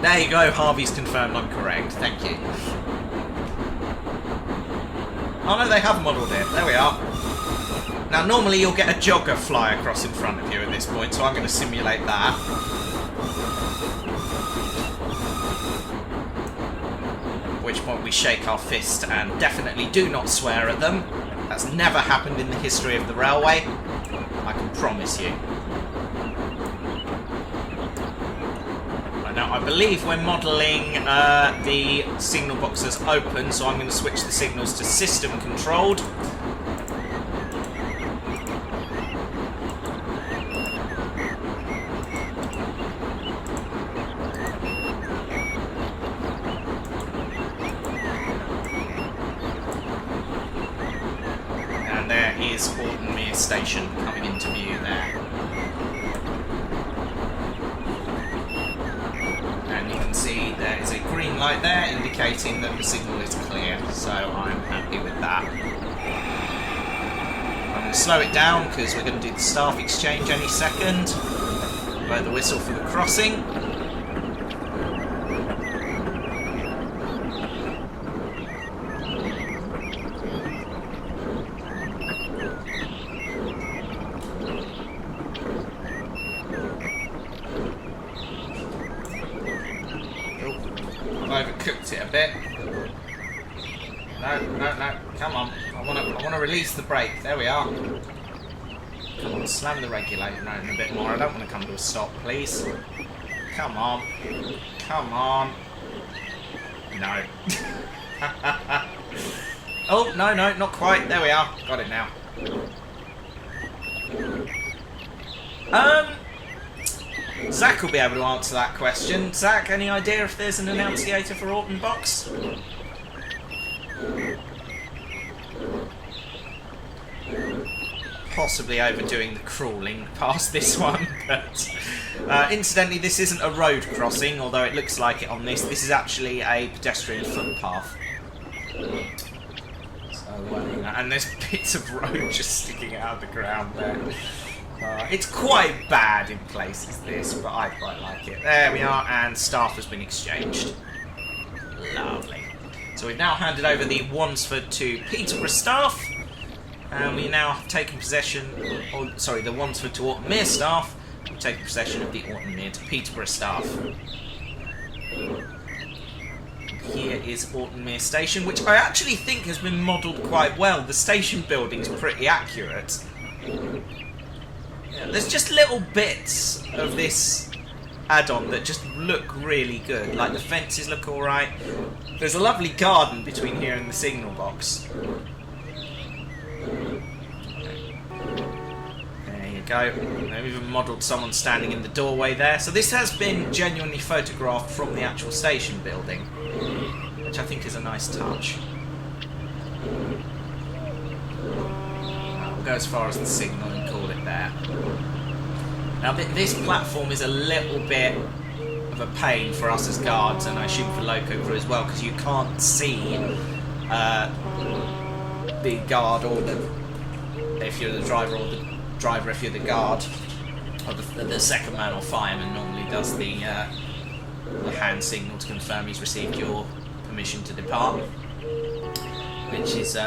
There you go, Harvey's confirmed I'm correct. Thank you. Oh no, they have modelled it. There we are. Now normally you'll get a jogger fly across in front of you at this point, so I'm going to simulate that. at which point we shake our fist and definitely do not swear at them. That's never happened in the history of the railway, I can promise you. Now, I believe we're modelling the signal box as open, so I'm going to switch the signals to system controlled. And there is Alton Station coming into view there. See, there is a green light there indicating that the signal is clear, so I'm happy with that. I'm going to slow it down because we're going to do the staff exchange any second. Blow the whistle for the crossing. Overcooked it a bit. No, come on. I wanna release the brake. There we are. Come on, slam the regulator down a bit more. I don't want to come to a stop, please. Come on. Come on. No. Oh, no, not quite. There we are. Got it now. Zach will be able to answer that question. Zach, any idea if there's an annunciator for Alton Box? Possibly overdoing the crawling past this one, but incidentally, this isn't a road crossing, although it looks like it on this. This is actually a pedestrian footpath. So, and there's bits of road just sticking out of the ground there. It's quite bad in places, this, but I quite like it. There we are, and staff has been exchanged. Lovely. So we've now handed over the Wansford to Peterborough staff, and we now have taken possession, or sorry, the Wansford to Alton staff. We've taken possession of the Alton to Peterborough staff. Here is Alton Station, which I actually think has been modelled quite well. The station building's pretty accurate. There's just little bits of this add-on that just look really good. Like the fences look alright. There's a lovely garden between here and the signal box. There you go. They've even modelled someone standing in the doorway there. So this has been genuinely photographed from the actual station building, which I think is a nice touch. We'll go as far as the signal and call it there. Now this platform is a little bit of a pain for us as guards, and I assume for loco crew as well, because you can't see the guard, or if you're the driver, or the driver if you're the guard, or the second man or fireman normally does the hand signal to confirm he's received your permission to depart, which is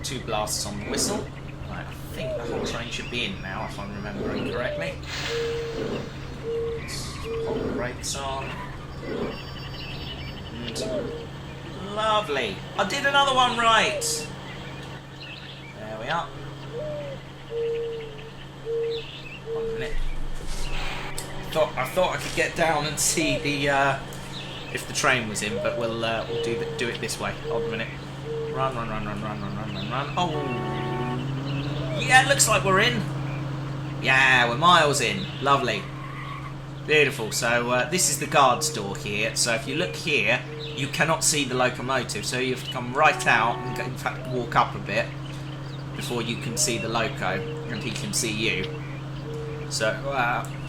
2 blasts on the whistle. Right, I think the whole train should be in now, if I'm remembering correctly. Let's pop the brakes on. And lovely! I did another one right! There we are. 1 minute. I thought I could get down and see the if the train was in, but we'll do it this way. Hold a minute. Run. Oh! Yeah, it looks like we're in. Yeah, we're miles in. Lovely. Beautiful. So this is the guard's door here. So if you look here, you cannot see the locomotive. So you have to come right out and in fact walk up a bit before you can see the loco and he can see you. So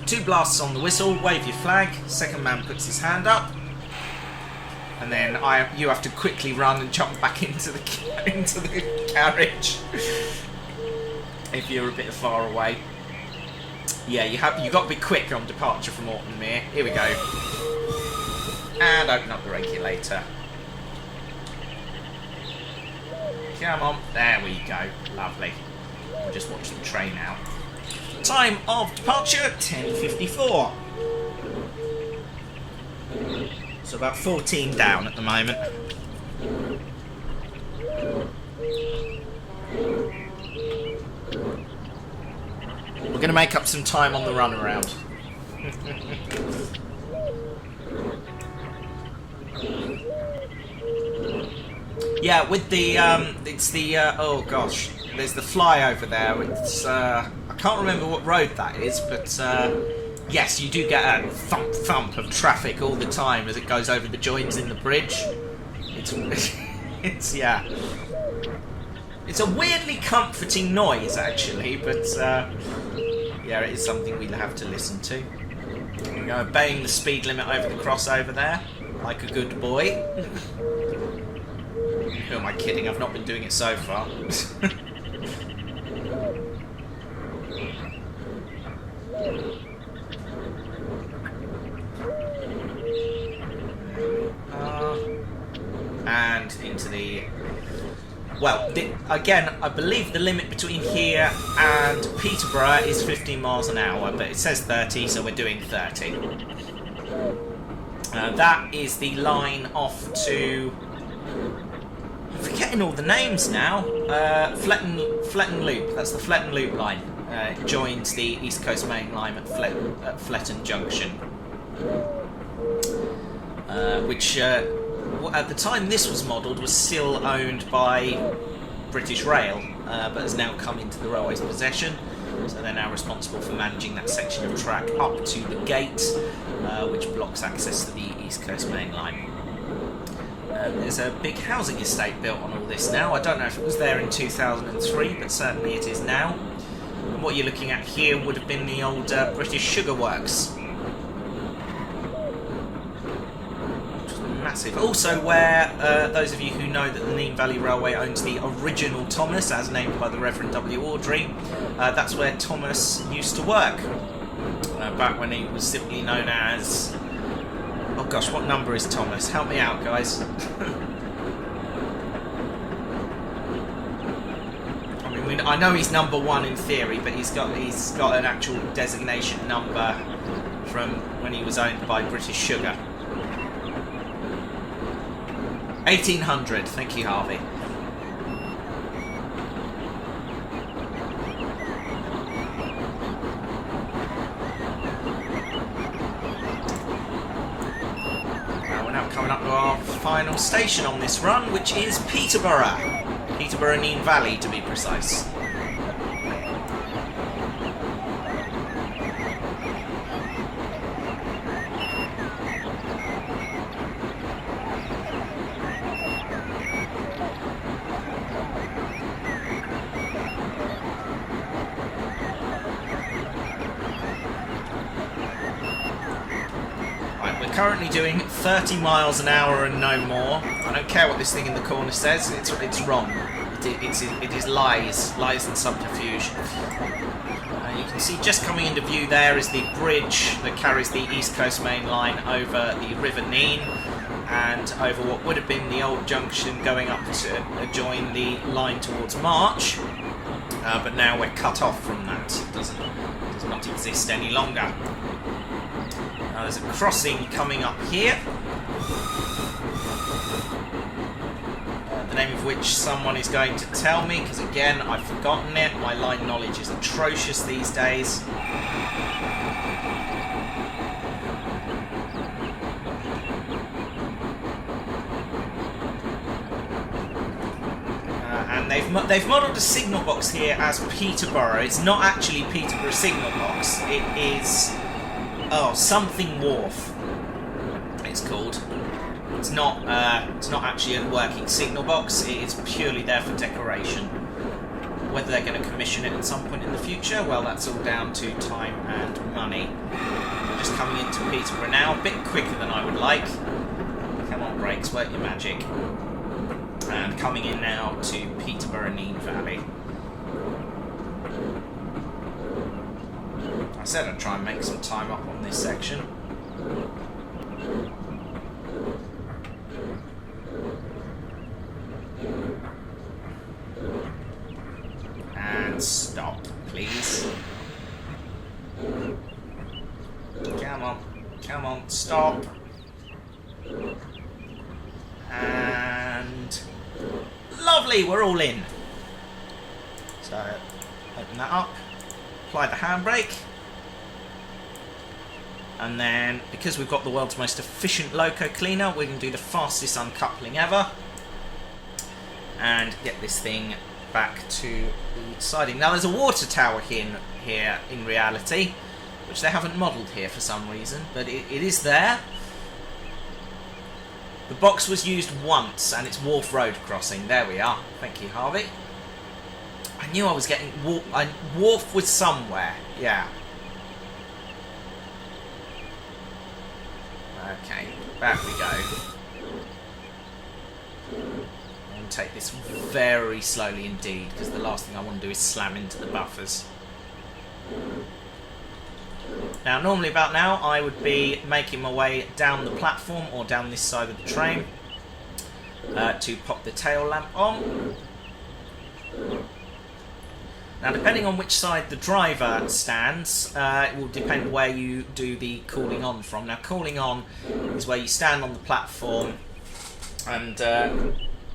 2 blasts on the whistle. Wave your flag. Second man puts his hand up. And then you have to quickly run and jump back into the carriage if you're a bit far away. Yeah, you got to be quick on departure from Alton Mere. Here we go. And open up the regulator. Come on. There we go. Lovely. We'll just watch the train out. Time of departure, 10:54. So about 14 down at the moment. We're going to make up some time on the run around. Yeah, with the it's the oh gosh, there's the flyover there. It's I can't remember what road that is, but yes, you do get a thump thump of traffic all the time as it goes over the joins in the bridge. It's yeah, it's a weirdly comforting noise actually, but yeah, it is something we'll have to listen to. You know, obeying the speed limit over the crossover there, like a good boy. Who am I kidding? I've not been doing it so far. And into the... Well, again, I believe the limit between here and Peterborough is 15 miles an hour, but it says 30, so we're doing 30. That is the line off to... I'm forgetting all the names now. Fletton Loop. That's the Fletton Loop line. It joins the East Coast Main Line at Fletton Junction, which at the time this was modelled was still owned by British Rail, but has now come into the railway's possession. So they're now responsible for managing that section of track up to the gate, which blocks access to the East Coast Main Line. There's a big housing estate built on all this now. I don't know if it was there in 2003, but certainly it is now. And what you're looking at here would have been the old British Sugar Works. Which was massive. Also where, those of you who know that the Nene Valley Railway owns the original Thomas, as named by the Reverend W. Audrey, that's where Thomas used to work. Back when he was simply known as... Oh gosh, what number is Thomas? Help me out, guys. I mean, I know he's number 1 in theory, but he's got an actual designation number from when he was owned by British Sugar. 1800. Thank you, Harvey. Coming up to our final station on this run, which is Peterborough. Peterborough Nene Valley, to be precise. Currently doing 30 miles an hour and no more. I don't care what this thing in the corner says, it's wrong. It is lies and subterfuge. You can see just coming into view there is the bridge that carries the East Coast Main Line over the River Nene and over what would have been the old junction going up to join the line towards March. But now we're cut off from that. It does not exist any longer. There's a crossing coming up here, the name of which someone is going to tell me, because again, I've forgotten it. My line knowledge is atrocious these days. And they've modelled a signal box here as Peterborough. It's not actually Peterborough signal box. It is... Oh, something wharf. It's called. It's not actually a working signal box. It is purely there for decoration. Whether they're going to commission it at some point in the future, well, that's all down to time and money. We're just coming into Peterborough now, a bit quicker than I would like. Come on, brakes, work your magic. And coming in now to Peterborough Nene Valley. I said I'd try and make some time up on this section. And stop, please. Come on, stop. And lovely, we're all in. So open that up, apply the handbrake, and then because we've got the world's most efficient loco cleaner, we can do the fastest uncoupling ever and get this thing back to the siding. Now there's a water tower here in reality, which they haven't modelled here for some reason, but it is there. The box was used once, and it's Wharf Road crossing. There we are. Thank you, Harvey. I knew I was getting... Wharf was somewhere. Yeah. Okay, back we go. And take this very slowly indeed, because the last thing I want to do is slam into the buffers. Now, normally about now, I would be making my way down the platform or down this side of the train to pop the tail lamp on. Now, depending on which side the driver stands, it will depend where you do the calling on from. Now, calling on is where you stand on the platform and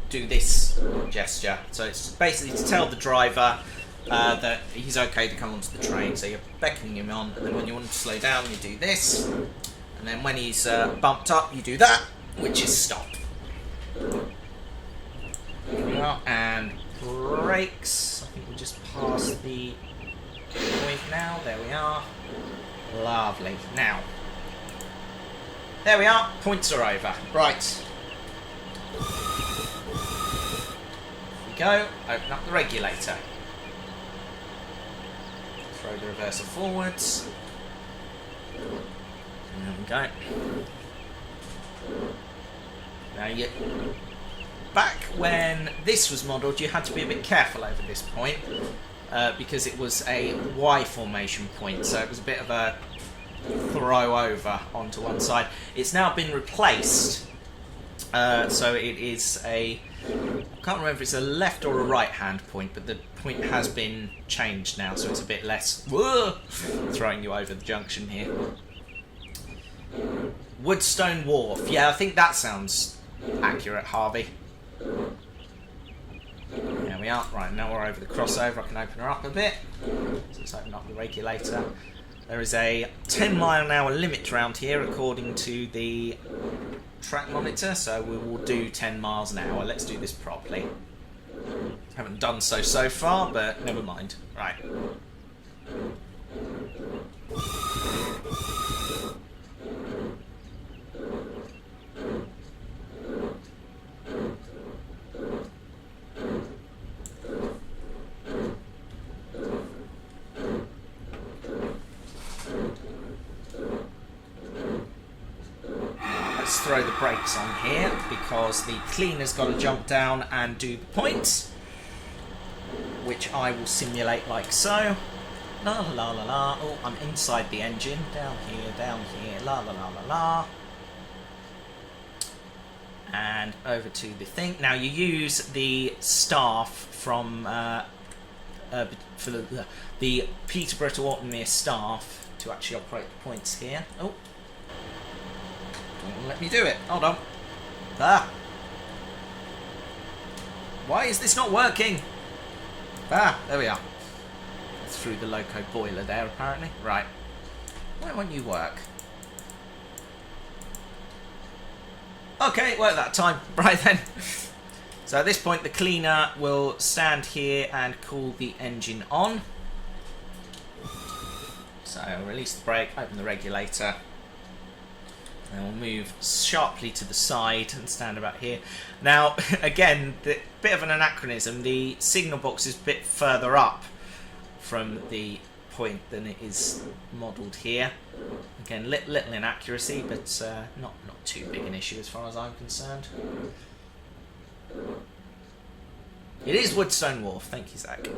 do this gesture. So it's basically to tell the driver that he's okay to come onto the train. So you're beckoning him on, and then when you want him to slow down, you do this, and then when he's bumped up, you do that, which is stop. Well, and brakes. I think we just passed the point now. There we are. Lovely. Now, there we are. Points are over. Right. Here we go. Open up the regulator. Throw the reverser forwards. There we go. Now, back when this was modelled, you had to be a bit careful over this point because it was a Y formation point, so it was a bit of a throw over onto one side. It's now been replaced, so it is a... I can't remember if it's a left or a right hand point, but the point has been changed now, so it's a bit less throwing you over the junction here. Woodstone Wharf. Yeah, I think that sounds accurate, Harvey. There we are. Right, now we're over the crossover. I can open her up a bit. So let's open up the regulator. There is a 10-mile-an-hour limit around here according to the track monitor, so we will do 10 miles an hour. Let's do this properly. Haven't done so far, but never mind. Right. Throw the brakes on here because the cleaner's got to jump down and do the points, which I will simulate like so. La la la la la. Oh, I'm inside the engine. Down here, la la la la la. And over to the thing. Now you use the staff from for the Peterborough to Altonmere staff to actually operate the points here. Oh. Let me do it. Hold on. Ah. Why is this not working? Ah, there we are. Through the loco boiler there, apparently. Right. Why won't you work? Okay, it worked that time. Right then. So at this point, the cleaner will stand here and cool the engine on. So release the brake, open the regulator. And we'll move sharply to the side and stand about here. Now, again, the bit of an anachronism. The signal box is a bit further up from the point than it is modelled here. Again, little inaccuracy, but not too big an issue as far as I'm concerned. It is Woodstone Wharf. Thank you, Zach.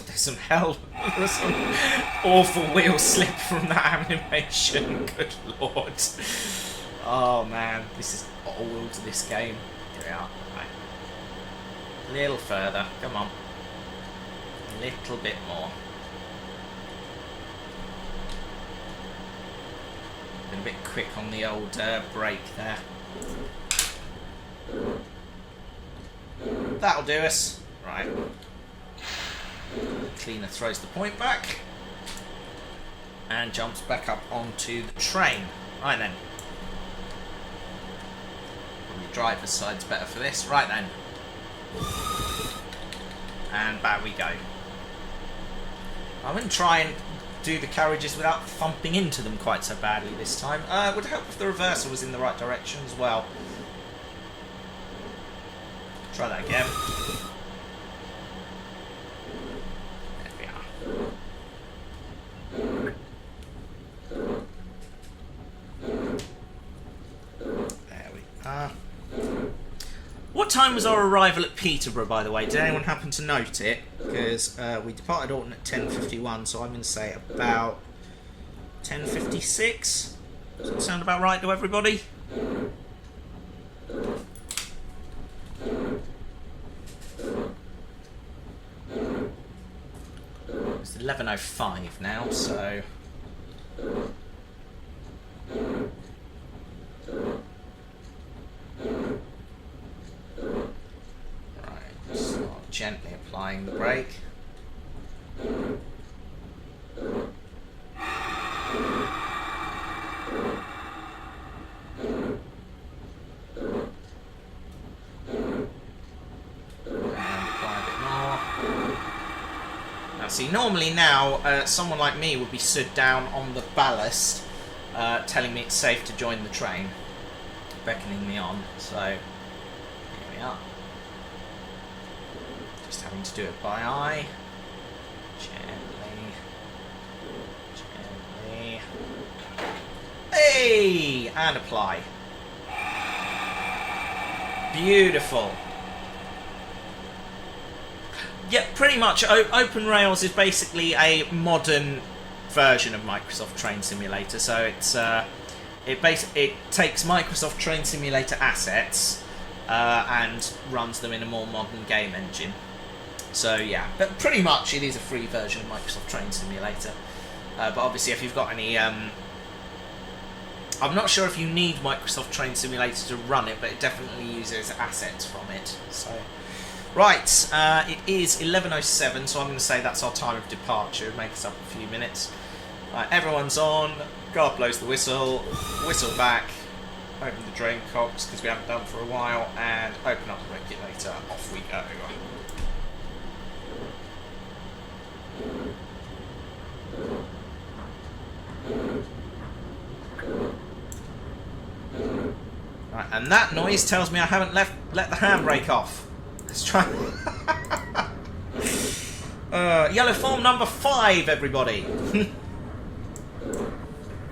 There's some hell. There's some awful wheel slip from that animation. Good lord. Oh man, this is old, this game. Here we are. Right. A little further. Come on. A little bit more. Been a bit quick on the old brake there. That'll do us. Right. Cleaner throws the point back. And jumps back up onto the train. Right then. Probably driver's side's better for this. Right then. And back we go. I'm going to try and do the carriages without thumping into them quite so badly this time. It would help if the reversal was in the right direction as well. Try that again. There we are. There we are. What time was our arrival at Peterborough, by the way? Did anyone happen to note it? Because we departed Alton at 10:51, so I'm going to say about 10:56. Does that sound about right to everybody? It's 11:05 now, so... Gently applying the brake. Now see, normally now, someone like me would be stood down on the ballast, telling me it's safe to join the train, beckoning me on, so here we are. Just having to do it by eye. Gently. Gently. Hey! And apply. Beautiful. Yeah, pretty much. Open Rails is basically a modern version of Microsoft Train Simulator. So it's it takes Microsoft Train Simulator assets and runs them in a more modern game engine. So yeah, but pretty much it is a free version of Microsoft Train Simulator. But obviously, if you've got any, I'm not sure if you need Microsoft Train Simulator to run it, but it definitely uses assets from it. So. Right, it is 11:07, so I'm going to say that's our time of departure. Make us up a few minutes. Right, everyone's on. Guard blows the whistle. Whistle back. Open the drain cocks, because we haven't done for a while. And open up the regulator. Off we go. Right, and that noise tells me I haven't let the handbrake off. Let's try. Yellow form number 5, everybody.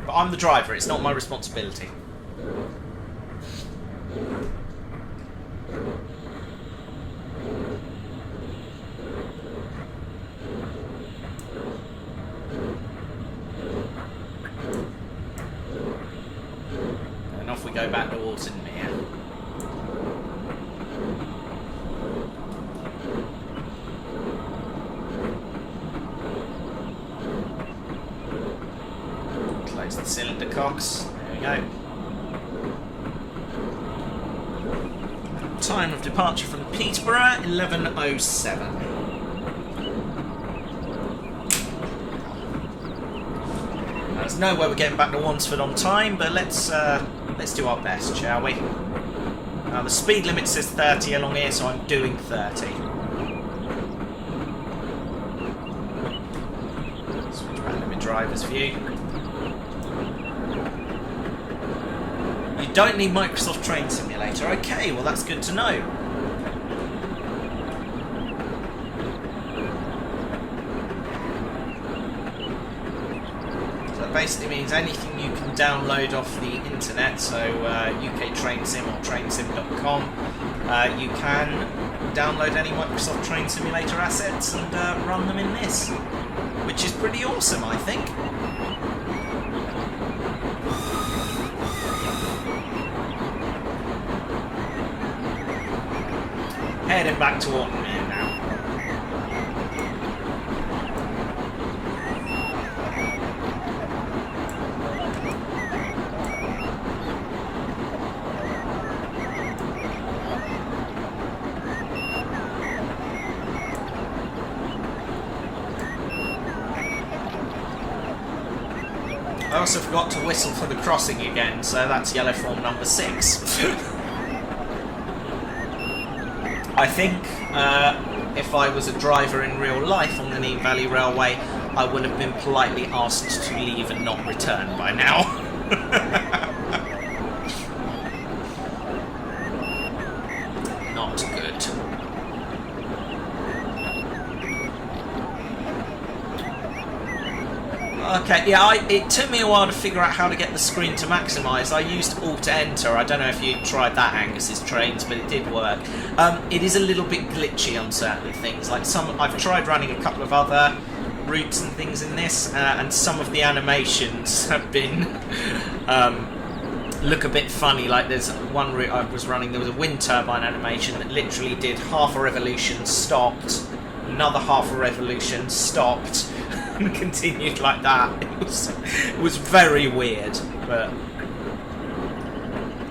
But I'm the driver, it's not my responsibility. And off we go back to Alton here. Close the cylinder cocks. There we go. Time of departure from Peterborough, 11:07. There's no way we're getting back to Wansford on time, but let's do our best, shall we? The speed limit says 30 along here, so I'm doing 30. Switch back to my driver's view. You don't need Microsoft Train Simulator. Okay, well that's good to know. So that basically means anything you can download off the internet, so UK Train Sim or trainsim.com, you can download any Microsoft Train Simulator assets and run them in this, which is pretty awesome, I think. heading back to Autumnmere now. I also forgot to whistle for the crossing again, so that's yellow form number 6. I think if I was a driver in real life on the Nene Valley Railway, I would have been politely asked to leave and not return by now. Not good. Okay, yeah, it took me a while to figure out how to get the screen to maximise. I used Alt-Enter. I don't know if you tried that, Angus's trains, but it did work. It is a little bit glitchy on certain things. Like I've tried running a couple of other routes and things in this, and some of the animations have been look a bit funny. Like there's one route I was running, there was a wind turbine animation that literally did half a revolution, stopped, another half a revolution, stopped, and continued like that. It was very weird, but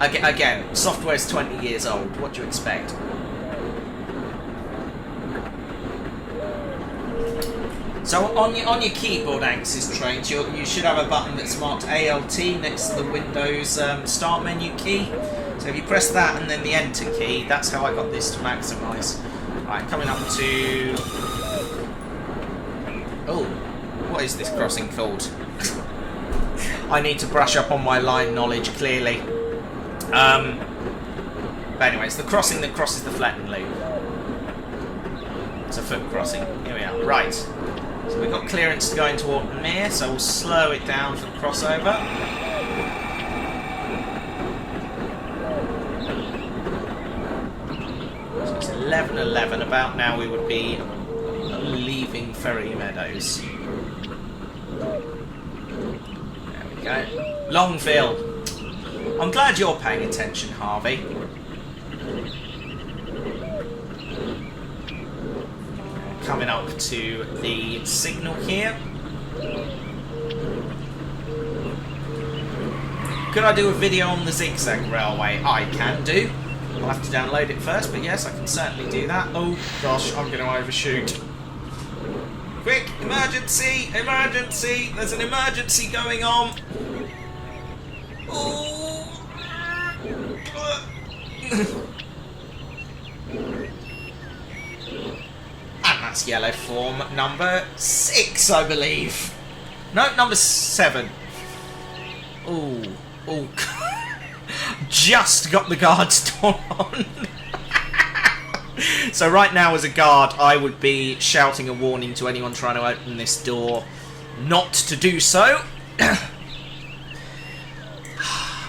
again, software's 20 years old. What do you expect? So on your keyboard, Angus's trains, you should have a button that's marked ALT next to the Windows Start menu key. So if you press that and then the Enter key, that's how I got this to maximise. Right, coming up to... Oh, what is this crossing called? I need to brush up on my line knowledge, clearly. But anyway, it's the crossing that crosses the flattened loop. It's a foot crossing. Here we are. Right. So we've got clearance to go into Autumnmere, so we'll slow it down for the crossover. So it's 11:11. About now we would be leaving Ferry Meadows. There we go. Longfield. I'm glad you're paying attention, Harvey. Coming up to the signal here. Could I do a video on the zigzag railway? I can do. I'll have to download it first, but yes, I can certainly do that. Oh gosh, I'm going to overshoot. Quick, emergency, emergency, there's an emergency going on. Oh. That's yellow form number 6, I believe. No, number 7. Ooh. Ooh. Just got the guard's door on. So right now, as a guard, I would be shouting a warning to anyone trying to open this door not to do so.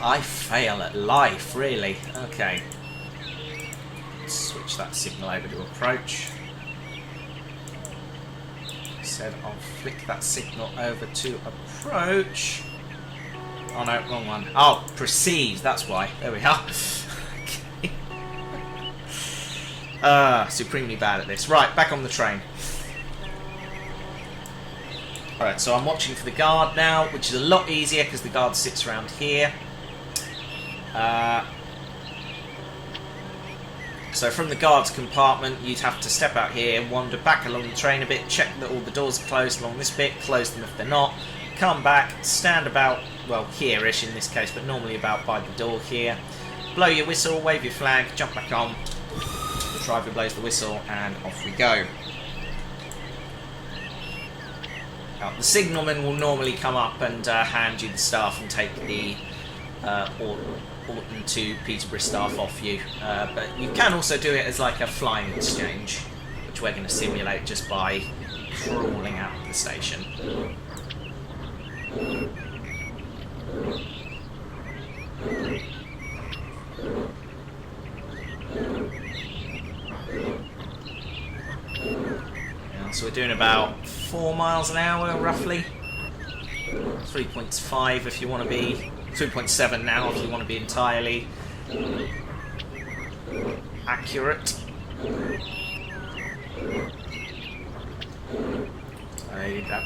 I fail at life, really. Okay. Switch that signal over to approach. Said I'll flick that signal over to approach. Oh no, wrong one. Oh, proceed, that's why. There we are. Okay. Supremely bad at this. Right, back on the train. Alright, so I'm watching for the guard now, which is a lot easier because the guard sits around here. So from the guard's compartment, you'd have to step out here, wander back along the train a bit, check that all the doors are closed along this bit, close them if they're not, come back, stand about, well, here-ish in this case, but normally about by the door here, blow your whistle, wave your flag, jump back on, the driver blows the whistle, and off we go. Now, the signalman will normally come up and hand you the staff and take the Orton to Peterborough staff off you, but you can also do it as like a flying exchange, which we're going to simulate just by crawling out of the station. Yeah, so we're doing about 4 miles an hour roughly, 3.5 if you want to be 2.7 now if you want to be entirely accurate.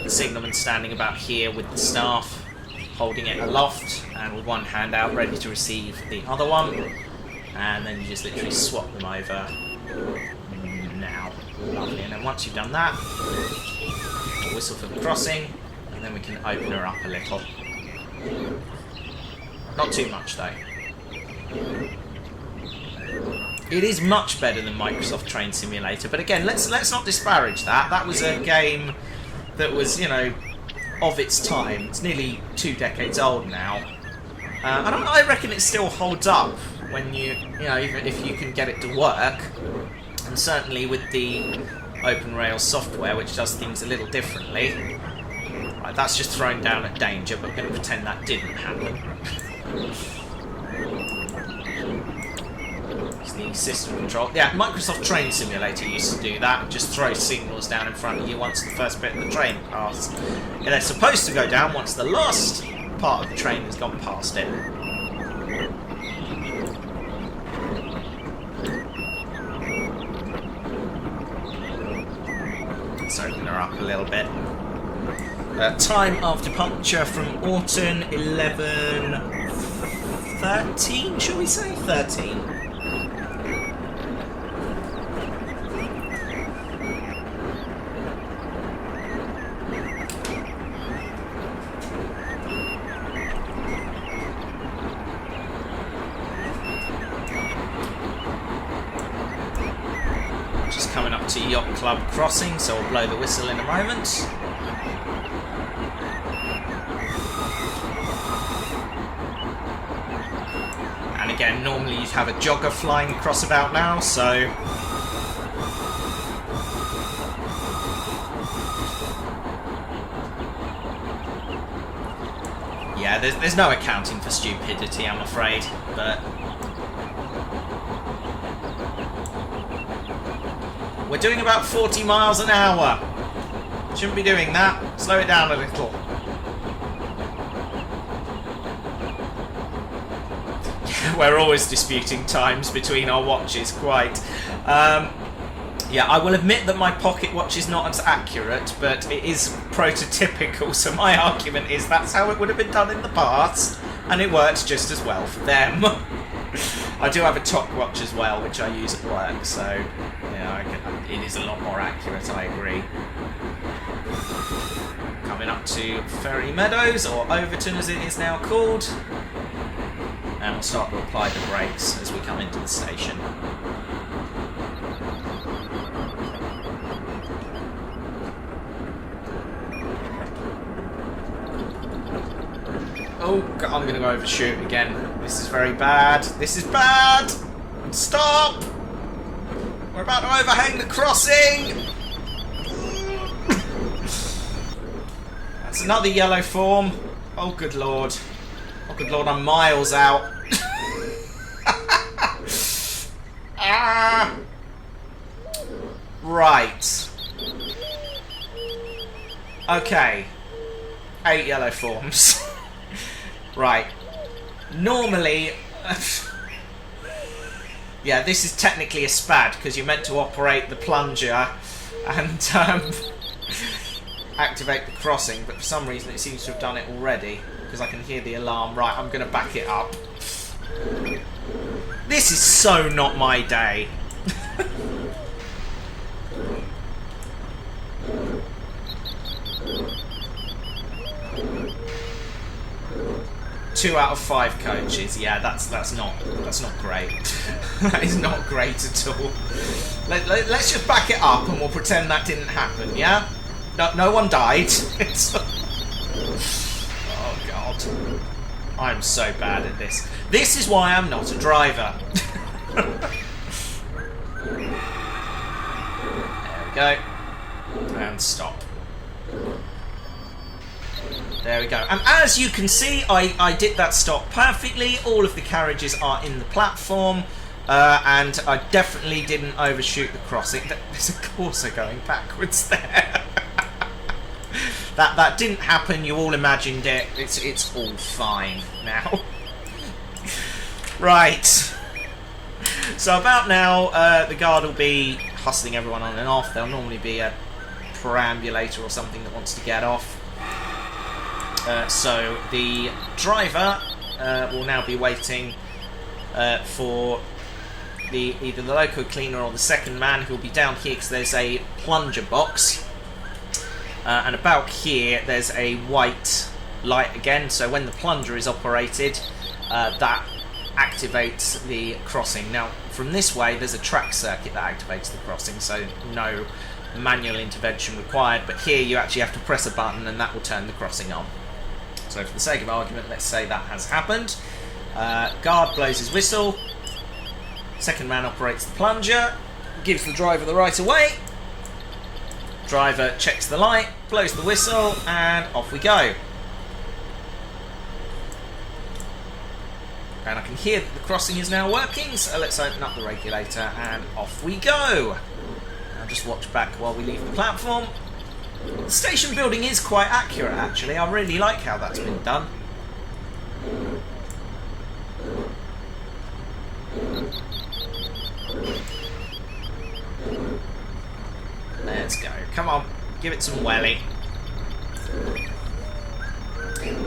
The signalman standing about here with the staff, holding it aloft and with one hand out ready to receive the other one, and then you just literally swap them over now. Lovely. And then once you've done that, we'll whistle for the crossing, and then we can open her up a little. Not too much though. It is much better than Microsoft Train Simulator, but again, let's not disparage that. That was a game that was, you know, of its time. It's nearly 2 decades old now, and I reckon it still holds up when you know, even if you can get it to work. And certainly with the Open Rails software, which does things a little differently. Right, that's just thrown down at danger, but we're going to pretend that didn't happen. It's the system control. Yeah, Microsoft Train Simulator used to do that. Just throw signals down in front of you once the first bit of the train passed. And they're supposed to go down once the last part of the train has gone past it. Let's open her up a little bit. Time of departure from Orton, 11:13, shall we say? 13. Just coming up to Yacht Club Crossing, so we'll blow the whistle in a moment. Again, normally you'd have a jogger flying across about now, so... Yeah, there's no accounting for stupidity, I'm afraid, but... We're doing about 40 miles an hour. Shouldn't be doing that. Slow it down a little. We're always disputing times between our watches, quite. Yeah, I will admit that my pocket watch is not as accurate, but it is prototypical, so my argument is that's how it would have been done in the past, and it works just as well for them. I do have a top watch as well, which I use at work, so yeah, it is a lot more accurate, I agree. Coming up to Ferry Meadows, or Overton as it is now called. And we'll start to apply the brakes as we come into the station. Oh, God, I'm going to overshoot again. This is very bad. This is bad! Stop! We're about to overhang the crossing! That's another yellow form. Oh, good lord. Oh, good lord, I'm miles out. Ah. Right. Okay. 8 yellow forms. Right. Normally... yeah, this is technically a SPAD, because you're meant to operate the plunger and activate the crossing, but for some reason it seems to have done it already. Because I can hear the alarm. Right, I'm going to back it up. This is so not my day. 2 out of 5 coaches. Yeah, that's not great. That is not great at all. Let's just back it up and we'll pretend that didn't happen. Yeah, no one died. Oh God, I'm so bad at this. This is why I'm not a driver. There we go. And stop. There we go. And as you can see, I did that stop perfectly. All of the carriages are in the platform. And I definitely didn't overshoot the crossing. There's a Corsa going backwards there. That didn't happen. You all imagined it. It's all fine now. Right. So about now, the guard will be hustling everyone on and off. There'll normally be a perambulator or something that wants to get off. So the driver will now be waiting for either the loco cleaner or the second man, who will be down here because there's a plunger box. And about here there's a white light again, so when the plunger is operated, that activates the crossing. Now from this way there's a track circuit that activates the crossing, so no manual intervention required, but here you actually have to press a button and that will turn the crossing on. So for the sake of argument, let's say that has happened. Guard blows his whistle, second man operates the plunger, gives the driver the right of way, driver checks the light, blows the whistle, and off we go. And I can hear that the crossing is now working, so let's open up the regulator and off we go. I'll just watch back while we leave the platform. The station building is quite accurate actually, I really like how that's been done. Let's go, come on, give it some welly.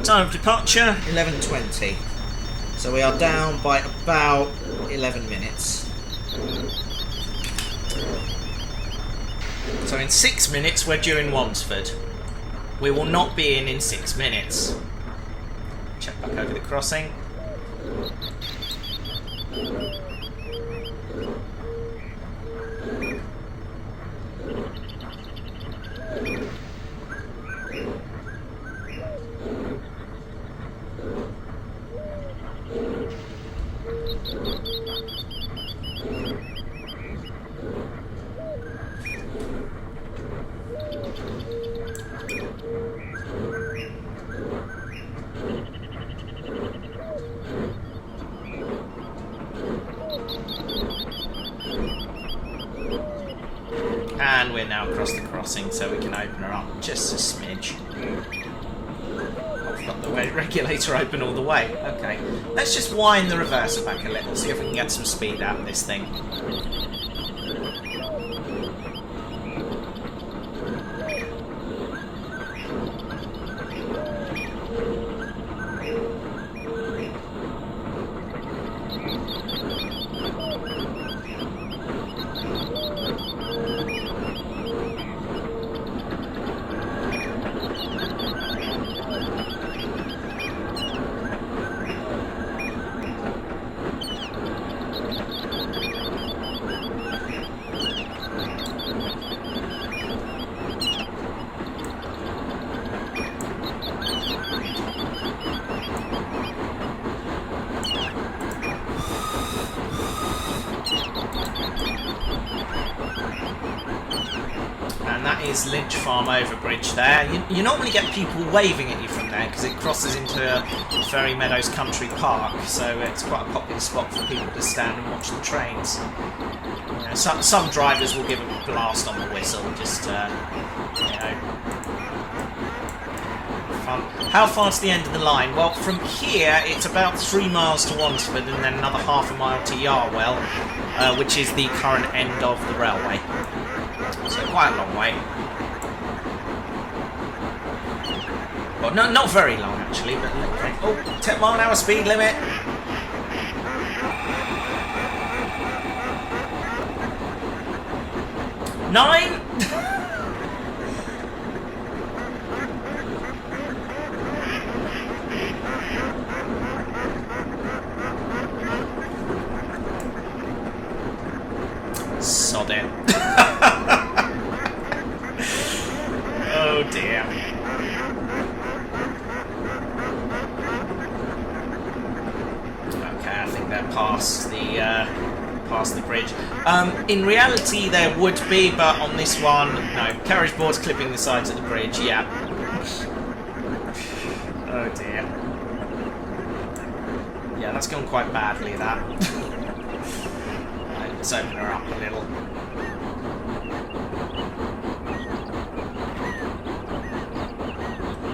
Time of departure, 11:20. So we are down by about 11 minutes. So in 6 minutes we're due in Wansford. We will not be in 6 minutes. Check back over the crossing. And we're now across the crossing, so we can open her up just a smidge. I've got the regulator open all the way. Okay, let's just wind the reverser back a little, see if we can get some speed out of this thing. Is Lynch Farm overbridge there. You normally get people waving at you from there because it crosses into Ferry Meadows Country Park, so it's quite a popular spot for people to stand and watch the trains. You know, some drivers will give a blast on the whistle, just you know, fun. How far's the end of the line? Well, from here it's about 3 miles to Wansford and then another half a mile to Yarwell, which is the current end of the railway. So quite a long way. Well, no, not very long actually, but okay. Oh, 10 mile an hour speed limit. Nine. Sod it. Oh dear. Okay, I think they're past the bridge. In reality there would be, but on this one, no. Carriage boards clipping the sides of the bridge, yeah. Oh dear. Yeah, that's gone quite badly, that. Right, let's open her up a little.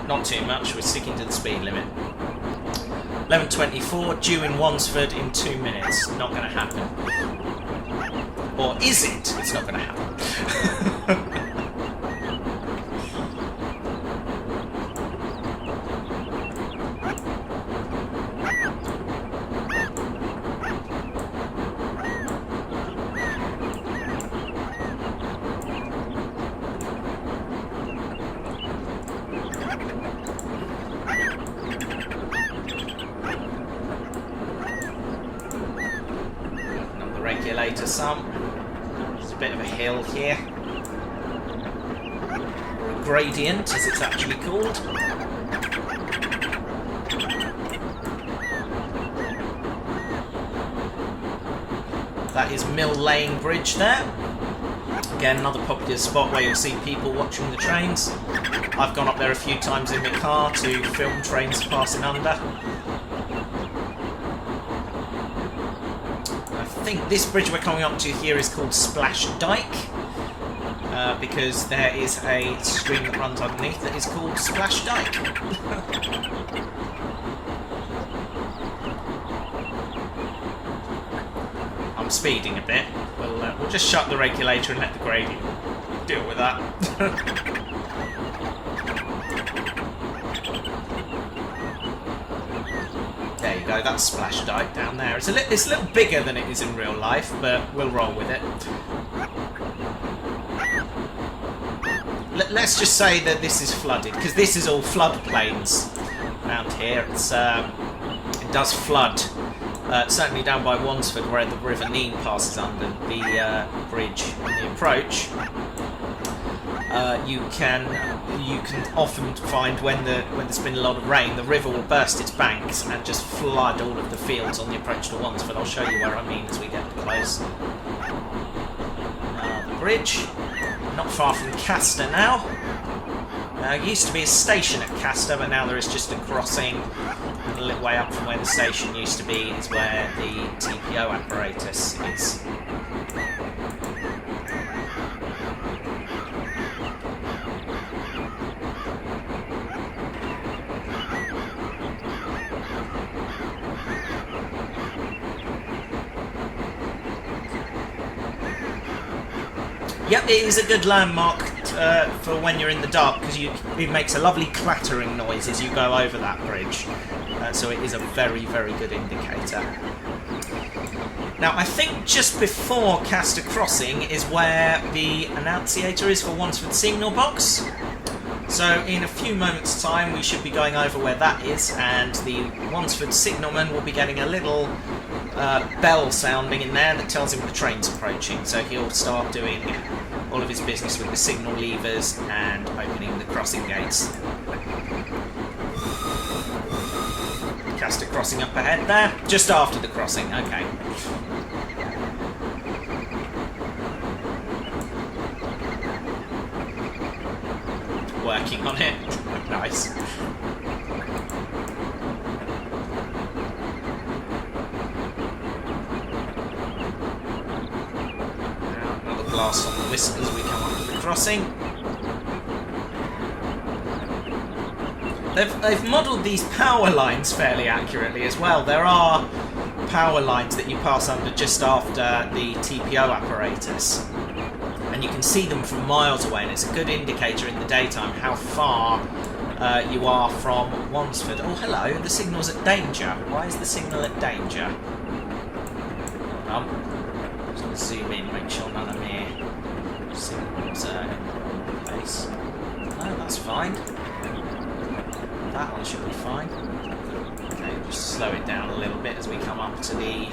Not too much, we're sticking to the speed limit. 11:24, due in Wansford in 2 minutes. Not going to happen. Or is it? It's not going to happen. Regulator some. There's a bit of a hill here. Or a gradient, as it's actually called. That is Mill Lane Bridge there. Again, another popular spot where you'll see people watching the trains. I've gone up there a few times in my car to film trains passing under. I think this bridge we're coming up to here is called Splash Dyke, because there is a stream that runs underneath that is called Splash Dyke. I'm speeding a bit. We'll just shut the regulator and let the gradient deal with that. There you go, that's Splash Dyke down there. It's a little bigger than it is in real life, but we'll roll with it. Let's just say that this is flooded, because this is all floodplains around here. It does flood, certainly down by Wansford, where the River Nene passes under the bridge on the approach. You can often find when there's been a lot of rain, the river will burst its banks and just flood all of the fields on the approach to Wansford. I'll show you where I mean as we get close. The bridge, not far from Castor now. It used to be a station at Castor, but now there is just a crossing. And a little way up from where the station used to be is where the TPO apparatus is. Yep, it is a good landmark for when you're in the dark, because it makes a lovely clattering noise as you go over that bridge. So it is a very, very good indicator. Now, I think just before Castor Crossing is where the annunciator is for Wansford Signal Box. So in a few moments' time we should be going over where that is, and the Wansford signalman will be getting a little bell sounding in there that tells him the train's approaching. So he'll start doing all of his business with the signal levers and opening the crossing gates. Castor Crossing up ahead there, just after the crossing, okay. Working on it. Nice. Another blast on the whistle as we come up to the crossing. They've modelled these power lines fairly accurately as well. There are power lines that you pass under just after the TPO apparatus. And you can see them from miles away, and it's a good indicator in the daytime how far you are from Wansford. Oh, hello, the signal's at danger. Why is the signal at danger? I'm just going to zoom in, make sure none of me signals are in place. No, that's fine. That one should be fine. Okay, just slow it down a little bit as we come up to the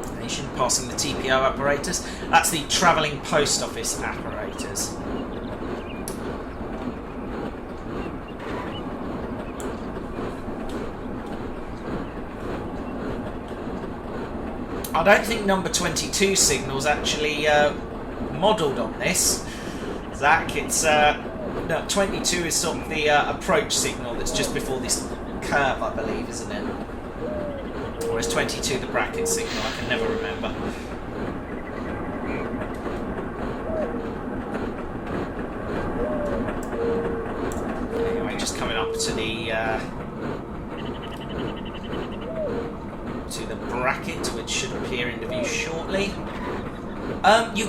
station, passing the TPO apparatus. That's the travelling post office apparatus. I don't think number 22 signal's actually modelled on this, Zach. It's no, 22 is sort of the approach signal that's just before this curve, I believe, isn't it? Or is 22 the bracket signal? I can never remember. Anyway, just coming up to the to the bracket, which should appear in the view shortly. You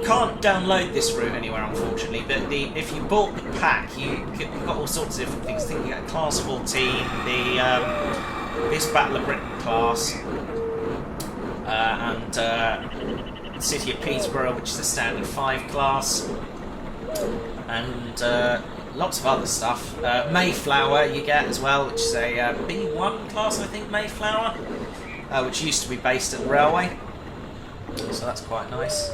can't download this route anywhere, unfortunately, but if you bought the pack, you've got all sorts of different things. I think you get Class 14, this Battle of Britain class, and City of Peterborough, which is a standard 5 class, and lots of other stuff. Mayflower you get as well, which is a B1 class, I think, Mayflower, which used to be based at the railway. So that's quite nice.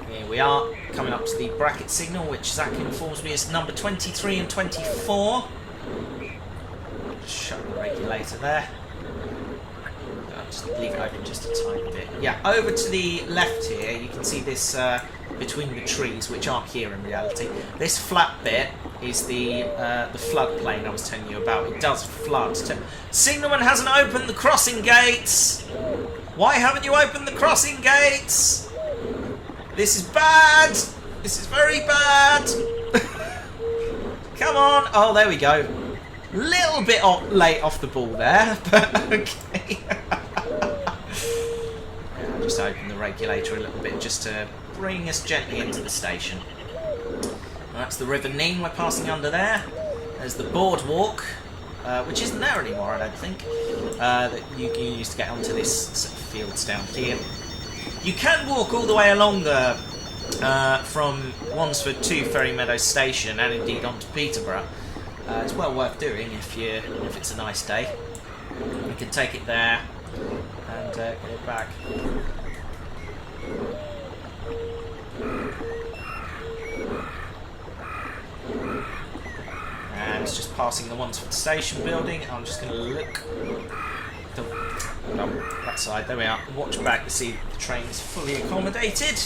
Here we are, coming up to the bracket signal, which Zach informs me is number 23 and 24. Just shut the regulator there. I'll just leave it open just a tiny bit. Yeah, over to the left here, you can see this between the trees, which aren't here in reality. This flat bit is the floodplain I was telling you about. It does flood. Signalman hasn't opened the crossing gates. Why haven't you opened the crossing gates? This is bad. This is very bad. Come on. Oh, there we go. Little bit late off the ball there, but okay. I'll just open the regulator a little bit just to bring us gently into the station. That's the River Nene we're passing under there. There's the boardwalk, which isn't there anymore, I don't think, that you can use to get onto this sort of fields down here. You can walk all the way along the from Wansford to Ferry Meadows Station, and indeed onto Peterborough. It's well worth doing if it's a nice day. You can take it there and get it back. And it's just passing the Wansford Station building. I'm just going to look that side. There we are. Watch back to see the train is fully accommodated.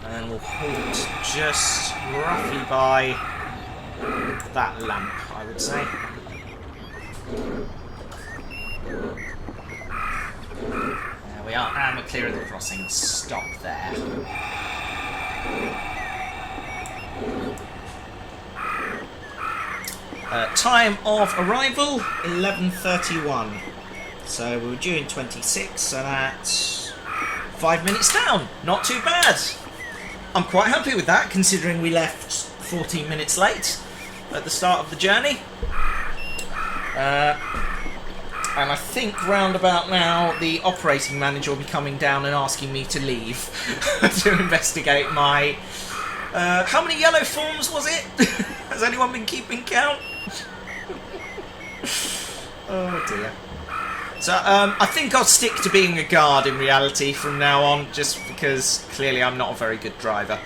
And we'll halt just roughly by that lamp, I would say. There we are, and we're clear of the crossing. Stop there. Time of arrival, 11:31. So we were due in 26, so that's 5 minutes down. Not too bad. I'm quite happy with that, considering we left 14 minutes late at the start of the journey. And I think round about now the operating manager will be coming down and asking me to leave to investigate my... how many yellow forms was it? Has anyone been keeping count? Oh dear. So I think I'll stick to being a guard in reality from now on, just because clearly I'm not a very good driver.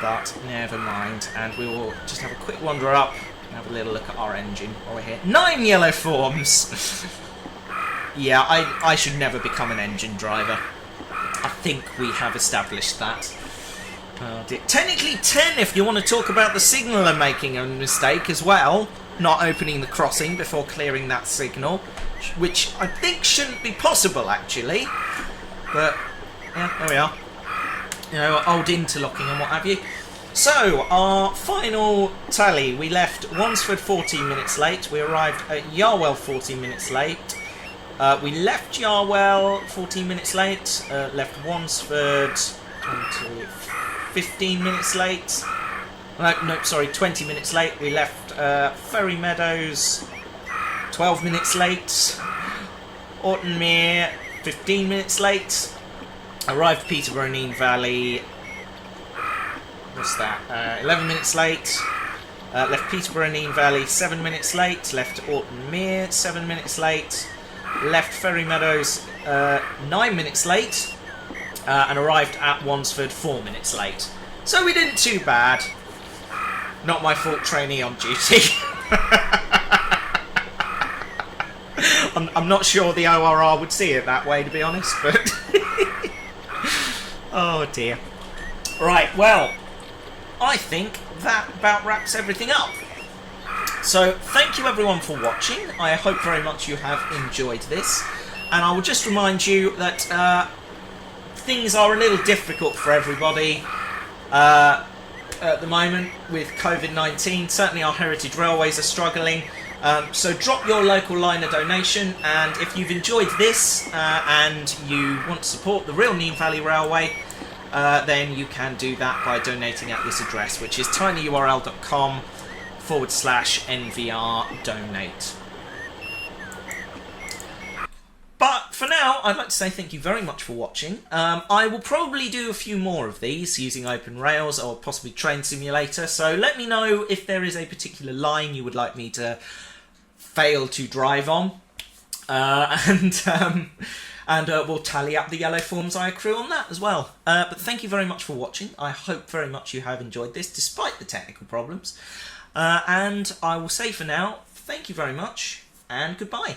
But never mind, and we will just have a quick wander up and have a little look at our engine while we're here. 9 yellow forms! Yeah, I should never become an engine driver. I think we have established that. Oh dear. Technically 10 if you want to talk about the signaller making a mistake as well. Not opening the crossing before clearing that signal, which I think shouldn't be possible actually. But yeah, there we are. You know, old interlocking and what have you. So, our final tally. We left Wansford 14 minutes late. We arrived at Yarwell 14 minutes late. We left Yarwell 14 minutes late. Left Wansford 15 minutes late. No, sorry, 20 minutes late. We left Ferry Meadows 12 minutes late. Ortonmere 15 minutes late. Arrived Peterborough Nene Valley. What's that? 11 minutes late. Left Peterborough Nene Valley 7 minutes late. Left Ortonmere 7 minutes late. Left Ferry Meadows 9 minutes late. And arrived at Wansford 4 minutes late. So we didn't too bad. Not my fault, trainee on duty. I'm not sure the ORR would see it that way, to be honest, but... Oh dear. Right, well, I think that about wraps everything up. So, thank you everyone for watching. I hope very much you have enjoyed this. And I will just remind you that things are a little difficult for everybody at the moment with COVID-19. Certainly our heritage railways are struggling. So drop your local line of donation, and if you've enjoyed this and you want to support the real Nene Valley Railway, then you can do that by donating at this address, which is tinyurl.com/NVR donate. But for now, I'd like to say thank you very much for watching. I will probably do a few more of these using Open Rails or possibly Train Simulator, so let me know if there is a particular line you would like me to fail to drive on. And we'll tally up the yellow forms I accrue on that as well. But thank you very much for watching. I hope very much you have enjoyed this, despite the technical problems. And I will say for now, thank you very much, and goodbye.